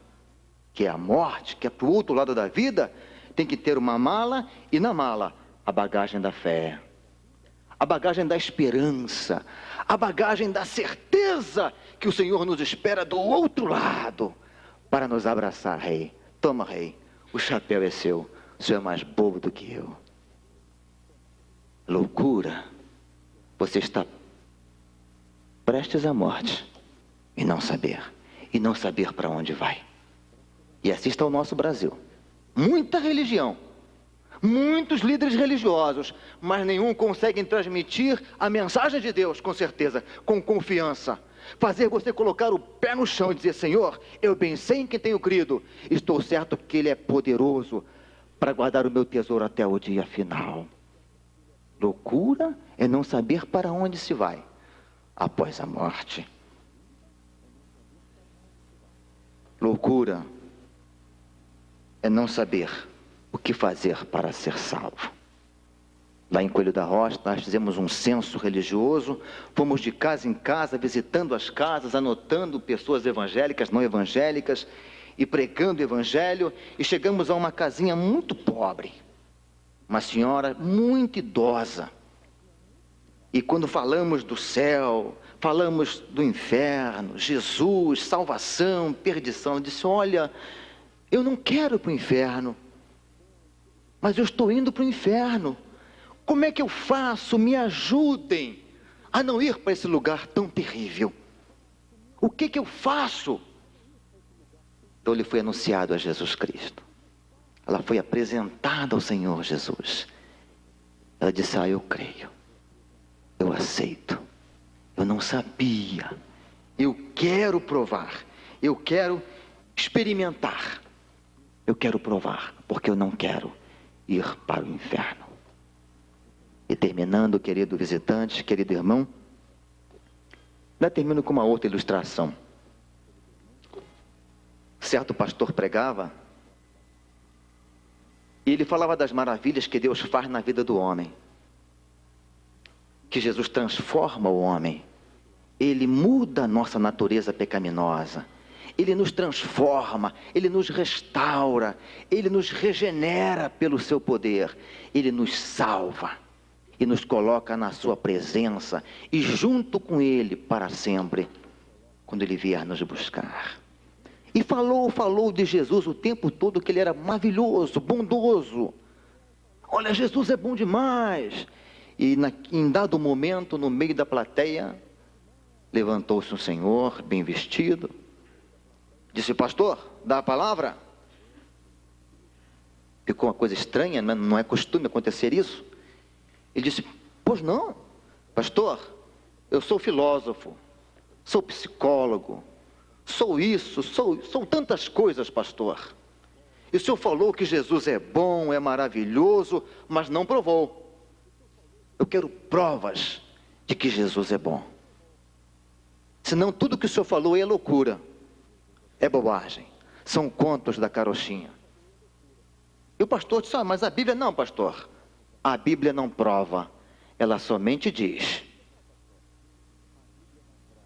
S16: que é a morte, que é para o outro lado da vida, tem que ter uma mala e na mala a bagagem da fé, a bagagem da esperança, a bagagem da certeza que o Senhor nos espera do outro lado. para nos abraçar, rei. Toma, rei, o chapéu é seu. O senhor é mais bobo do que eu. Loucura. Você está prestes à morte e não saber para onde vai. E assim está o nosso Brasil. Muita religião, muitos líderes religiosos, mas nenhum consegue transmitir a mensagem de Deus com certeza, com confiança. Fazer você colocar o pé no chão e dizer: Senhor, eu bem sei em quem tenho crido, estou certo que Ele é poderoso para guardar o meu tesouro até o dia final. Loucura é não saber para onde se vai após a morte. Loucura é não saber o que fazer para ser salvo. Lá em Coelho da Rocha, nós fizemos um censo religioso, fomos de casa em casa, visitando as casas, anotando pessoas evangélicas, não evangélicas, e pregando o evangelho, e chegamos a uma casinha muito pobre, uma senhora muito idosa. E quando falamos do céu, falamos do inferno, Jesus, salvação, perdição, ela disse: olha, eu não quero ir para o inferno, mas eu estou indo para o inferno. Como é que eu faço? Me ajudem a não ir para esse lugar tão terrível. O que eu faço? Então lhe foi anunciado a Jesus Cristo. Ela foi apresentada ao Senhor Jesus. Ela disse: eu creio, eu aceito, eu não sabia, eu quero provar, eu quero experimentar, eu quero provar, porque eu não quero ir para o inferno. E terminando, querido visitante, querido irmão, ainda termino com uma outra ilustração. Certo pastor pregava, e ele falava das maravilhas que Deus faz na vida do homem. Que Jesus transforma o homem, Ele muda a nossa natureza pecaminosa, Ele nos transforma, Ele nos restaura, Ele nos regenera pelo seu poder, Ele nos salva e nos coloca na sua presença e junto com Ele para sempre, quando Ele vier nos buscar. E falou de Jesus o tempo todo, que Ele era maravilhoso, bondoso. Olha, Jesus é bom demais. E em dado momento, no meio da plateia, levantou-se um senhor, bem vestido, disse: pastor, dá a palavra? Ficou uma coisa estranha, não é costume acontecer isso. Ele disse: pois não, pastor, eu sou filósofo, sou psicólogo, sou isso, sou tantas coisas, pastor. E o senhor falou que Jesus é bom, é maravilhoso, mas não provou. Eu quero provas de que Jesus é bom. Senão tudo que o senhor falou é loucura, é bobagem, são contos da carochinha. E o pastor disse: mas a Bíblia não, pastor. A Bíblia não prova, ela somente diz.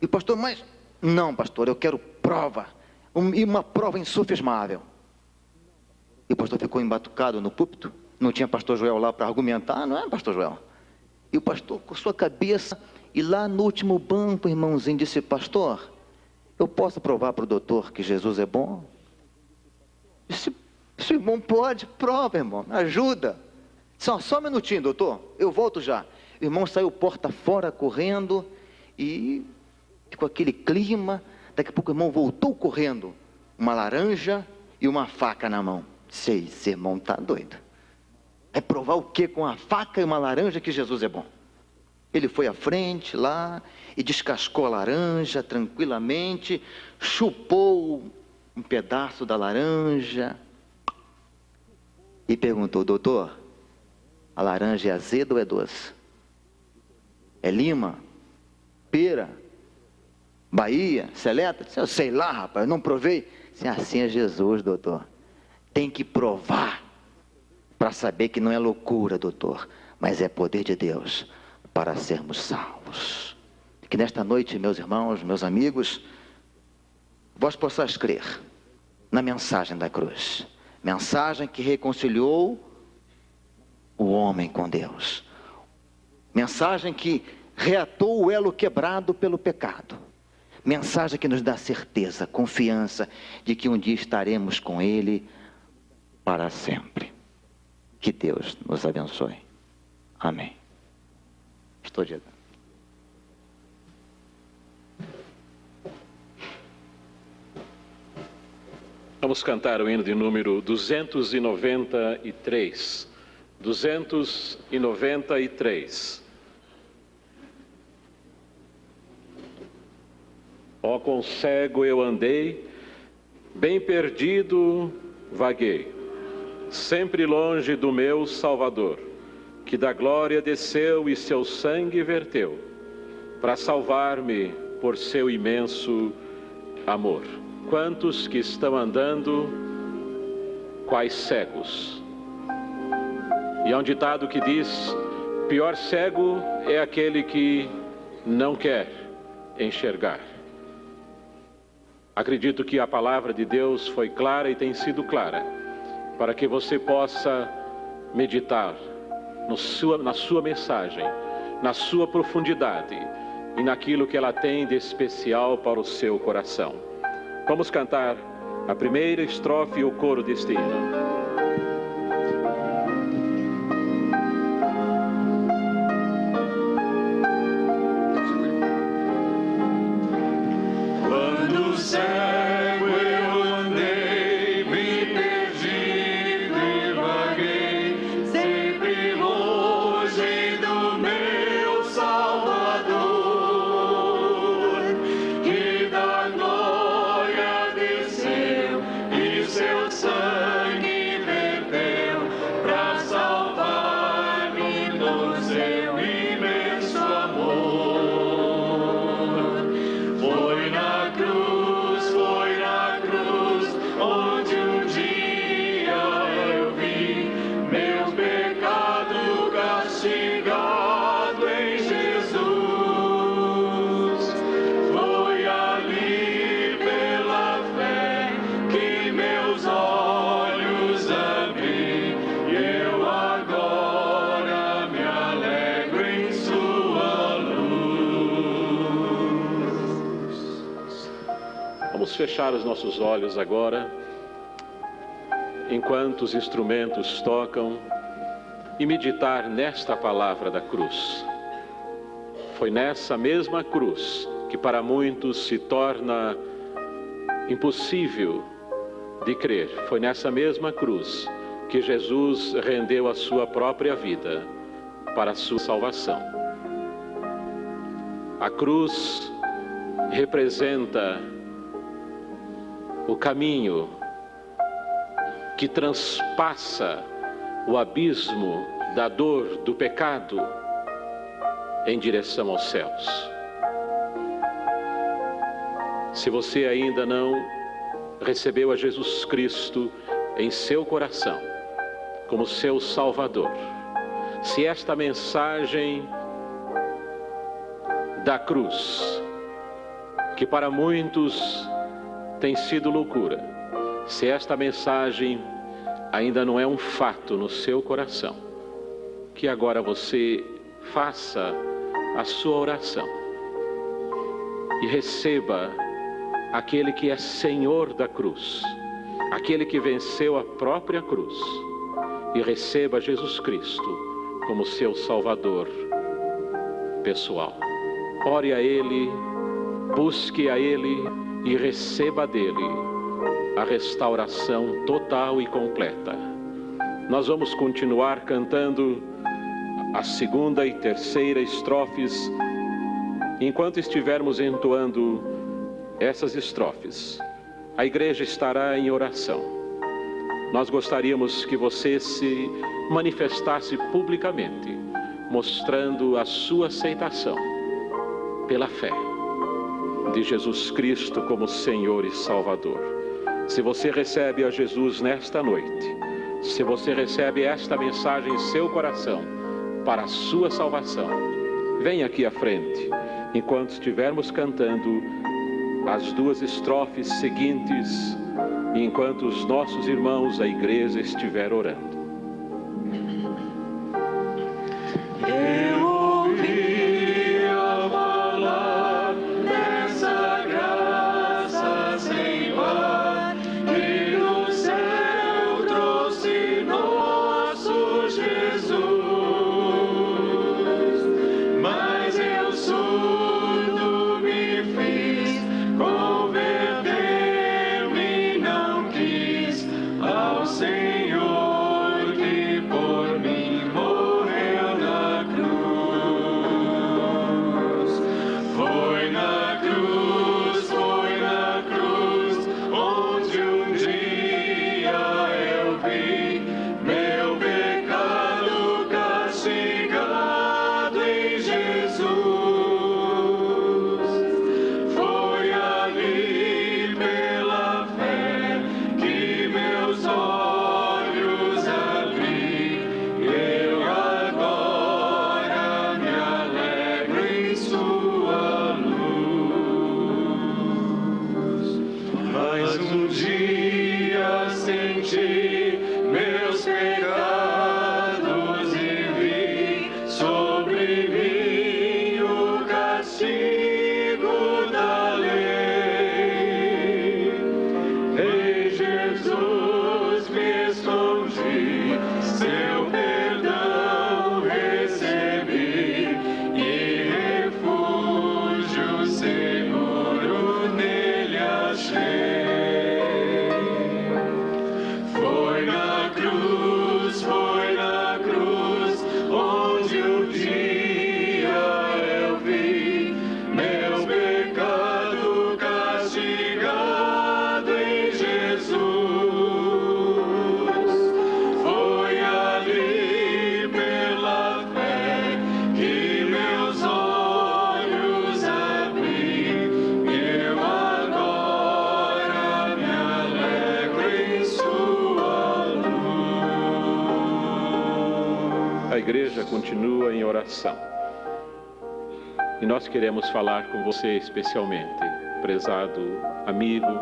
S16: E o pastor: mas não, pastor, eu quero prova, e uma prova insofismável. E o pastor ficou embatucado no púlpito, não tinha pastor Joel lá para argumentar, não é, pastor Joel? E o pastor com sua cabeça, e lá no último banco, o irmãozinho disse: pastor, eu posso provar para o doutor que Jesus é bom? Disse: se o irmão pode, prova, irmão, ajuda. Só um minutinho, doutor, eu volto já. O irmão saiu porta fora correndo, e ficou aquele clima. Daqui a pouco o irmão voltou correndo, uma laranja e uma faca na mão. Disse: esse irmão está doido. Vai provar o que com a faca e uma laranja que Jesus é bom? Ele foi à frente lá e descascou a laranja tranquilamente, chupou um pedaço da laranja e perguntou: doutor, a laranja é azeda ou é doce? É lima? Pera? Bahia? Seleta? Eu sei lá, rapaz, eu não provei. Assim é Jesus, doutor. Tem que provar para saber que não é loucura, doutor, mas é poder de Deus para sermos salvos. Que nesta noite, meus irmãos, meus amigos, vós possais crer na mensagem da cruz. Mensagem que reconciliou o homem com Deus. Mensagem que reatou o elo quebrado pelo pecado. Mensagem que nos dá certeza, confiança de que um dia estaremos com Ele para sempre. Que Deus nos abençoe. Amém. Pastor Diego.
S1: Vamos cantar o hino de número 293. 293. Ó, quão cego eu andei, bem perdido vaguei, sempre longe do meu Salvador, que da glória desceu e seu sangue verteu, para salvar-me por seu imenso amor. Quantos que estão andando, quais cegos? E há um ditado que diz: pior cego é aquele que não quer enxergar. Acredito que a palavra de Deus foi clara e tem sido clara, para que você possa meditar na sua mensagem, na sua profundidade e naquilo que ela tem de especial para o seu coração. Vamos cantar a primeira estrofe e o coro deste hino.
S15: Cego eu andei, me perdi e vaguei, sempre longe do meu Salvador, que da glória desceu e seu sangue verteu, pra salvar-me por seu imenso amor. Foi na cruz onde um dia eu vi meu pecado castigado em Jesus. Foi ali pela fé que meus olhos abri, e eu agora me alegro em sua luz.
S1: Vamos fechar os nossos olhos agora, enquanto os instrumentos tocam, e meditar nesta palavra da cruz. Foi nessa mesma cruz que para muitos se torna impossível de crer. Foi nessa mesma cruz que Jesus rendeu a sua própria vida para a sua salvação. A cruz representa o caminho que transpassa o abismo da dor, do pecado, em direção aos céus. Se você ainda não recebeu a Jesus Cristo em seu coração, como seu Salvador, se esta mensagem da cruz, que para muitos tem sido loucura, se esta mensagem ainda não é um fato no seu coração, que agora você faça a sua oração e receba aquele que é Senhor da cruz, aquele que venceu a própria cruz, e receba Jesus Cristo como seu Salvador pessoal. Ore a Ele, busque a Ele e receba dele a restauração total e completa. Nós vamos continuar cantando a segunda e terceira estrofes. Enquanto estivermos entoando essas estrofes, a igreja estará em oração. Nós gostaríamos que você se manifestasse publicamente, mostrando a sua aceitação pela fé de Jesus Cristo como Senhor e Salvador. Se você recebe a Jesus nesta noite, se você recebe esta mensagem em seu coração para a sua salvação, venha aqui à frente, enquanto estivermos cantando as duas estrofes seguintes, e enquanto os nossos irmãos, a igreja, estiver orando.
S15: Eu ouvi a falar dessa graça.
S1: a igreja continua em oração. E nós queremos falar com você especialmente, prezado amigo,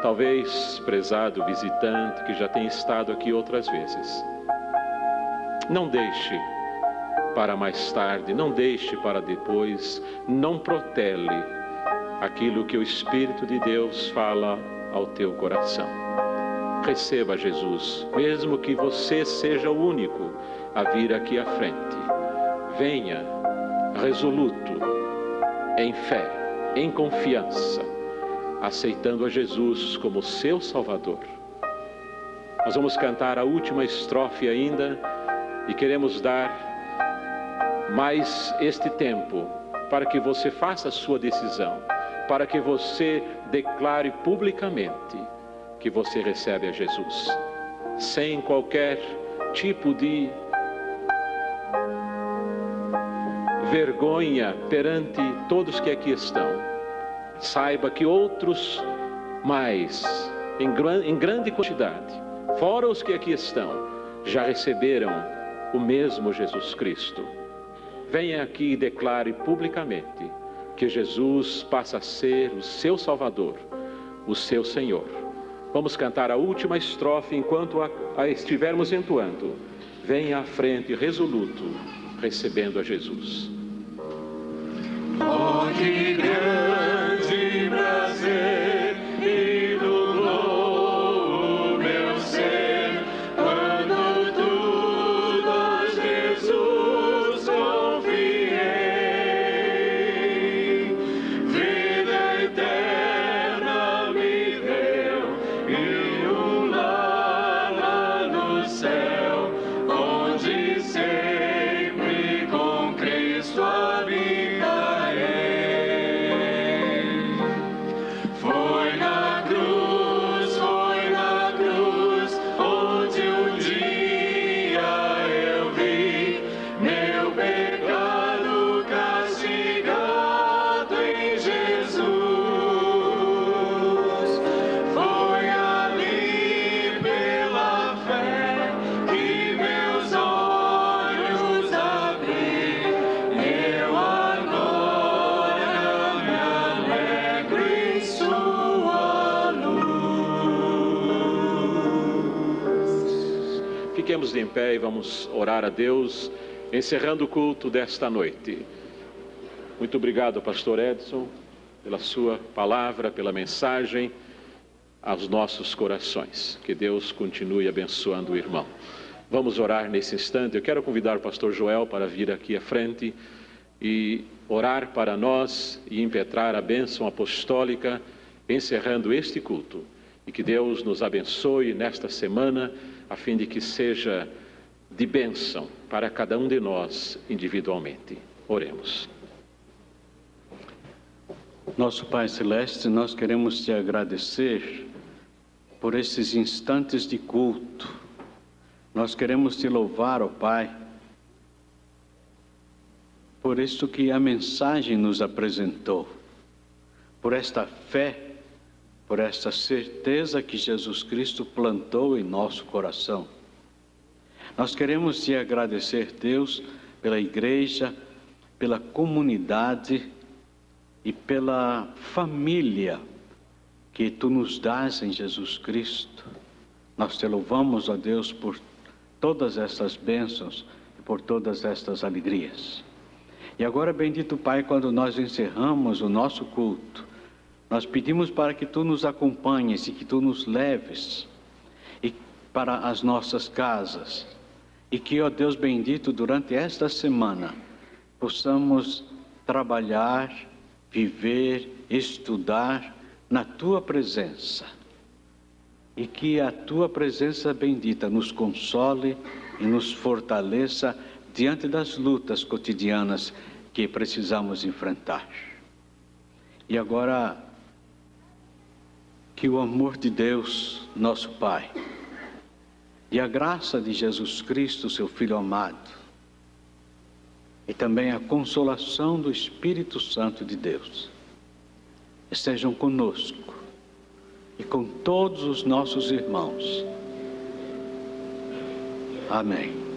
S1: talvez prezado visitante que já tem estado aqui outras vezes. Não deixe para mais tarde, não deixe para depois, não protele aquilo que o Espírito de Deus fala ao teu coração. Receba Jesus, mesmo que você seja o único a vir aqui à frente. Venha resoluto, em fé, em confiança, aceitando a Jesus como seu Salvador. Nós vamos cantar a última estrofe ainda e queremos dar mais este tempo para que você faça a sua decisão, para que você declare publicamente que você recebe a Jesus, sem qualquer tipo de vergonha perante todos que aqui estão. Saiba que outros mais, em grande quantidade, fora os que aqui estão, já receberam o mesmo Jesus Cristo. Venha aqui e declare publicamente que Jesus passa a ser o seu Salvador, o seu Senhor. Vamos cantar a última estrofe enquanto a estivermos entoando. Venha à frente resoluto, recebendo a Jesus.
S15: Oh, que grande prazer me nublou o meu ser, quando tudo a Jesus confiei. Vida eterna me deu e um lar lá no céu, onde sempre com Cristo habitarei. Foi na cruz, onde um dia eu vi meu pecado castigado em Jesus. Foi ali pela fé que meus olhos abri. Eu agora me alegro em sua luz.
S1: Fiquemos em pé e vamos orar a Deus, encerrando o culto desta noite. Muito obrigado, pastor Edson, pela sua palavra, pela mensagem aos nossos corações. Que Deus continue abençoando o irmão. Vamos orar nesse instante. Eu quero convidar o pastor Joel para vir aqui à frente e orar para nós e impetrar a bênção apostólica, encerrando este culto. E que Deus nos abençoe nesta semana, a fim de que seja de bênção para cada um de nós individualmente. Oremos.
S17: Nosso Pai Celeste, nós queremos te agradecer por esses instantes de culto. Nós queremos te louvar, ó Pai, por isto que a mensagem nos apresentou, por esta fé, por esta certeza que Jesus Cristo plantou em nosso coração. Nós queremos te agradecer, Deus, pela igreja, pela comunidade e pela família que tu nos dás em Jesus Cristo. Nós te louvamos, ó Deus, por todas estas bênçãos e por todas estas alegrias. E agora, bendito Pai, quando nós encerramos o nosso culto, nós pedimos para que tu nos acompanhes e que tu nos leves e para as nossas casas. E que, ó Deus bendito, durante esta semana, possamos trabalhar, viver, estudar na tua presença. E que a tua presença bendita nos console e nos fortaleça diante das lutas cotidianas que precisamos enfrentar. E agora, que o amor de Deus, nosso Pai, e a graça de Jesus Cristo, seu Filho amado, e também a consolação do Espírito Santo de Deus, estejam conosco e com todos os nossos irmãos. Amém.